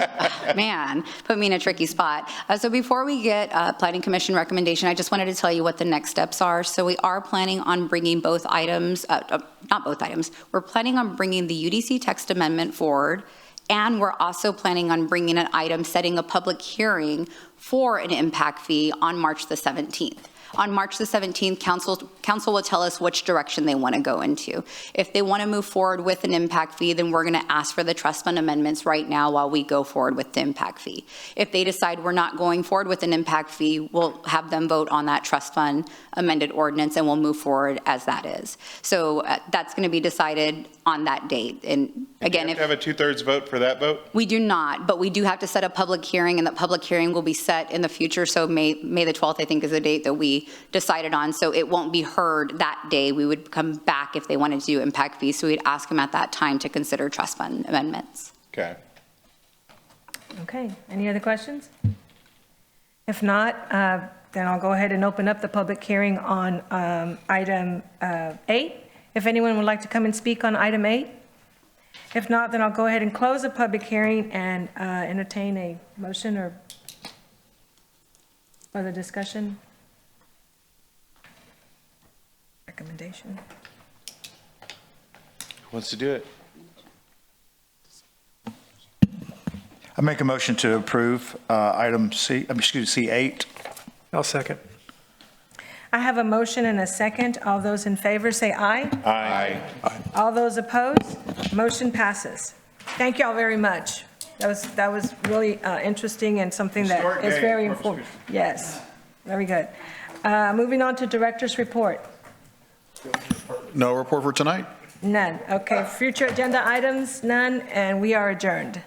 Man, put me in a tricky spot. So before we get Planning Commission recommendation, I just wanted to tell you what the next steps are. So we are planning on bringing both items, not both items, we're planning on bringing the UDC text amendment forward, and we're also planning on bringing an item setting a public hearing for an impact fee on March the 17th. On March the 17th, council will tell us which direction they want to go into. If they want to move forward with an impact fee, then we're going to ask for the trust fund amendments right now while we go forward with the impact fee. If they decide we're not going forward with an impact fee, we'll have them vote on that trust fund amended ordinance, and we'll move forward as that is. So that's going to be decided on that date. And again, Do you have to have a 2/3 vote for that vote? we do not, but we do have to set a public hearing, and that public hearing will be set in the future. So May the 12th, I think, is the date that we decided on. So it won't be heard that day. We would come back if they wanted to do impact fees. So we'd ask them at that time to consider trust fund amendments. Okay. Okay, any other questions? If not, then I'll go ahead and open up the public hearing on item 8. If anyone would like to come and speak on item 8. If not, then I'll go ahead and close the public hearing and entertain a motion or further discussion. Recommendation. Who wants to do it? I make a motion to approve item C8. I'll second. I have a motion and a second. All those in favor say aye. Aye. All those opposed, motion passes. Thank you all very much. That was really interesting and something that Historic is day very in Corpus important. Yes, very good. Moving on to director's report. No report for tonight? None. Okay, future agenda items, none, and we are adjourned.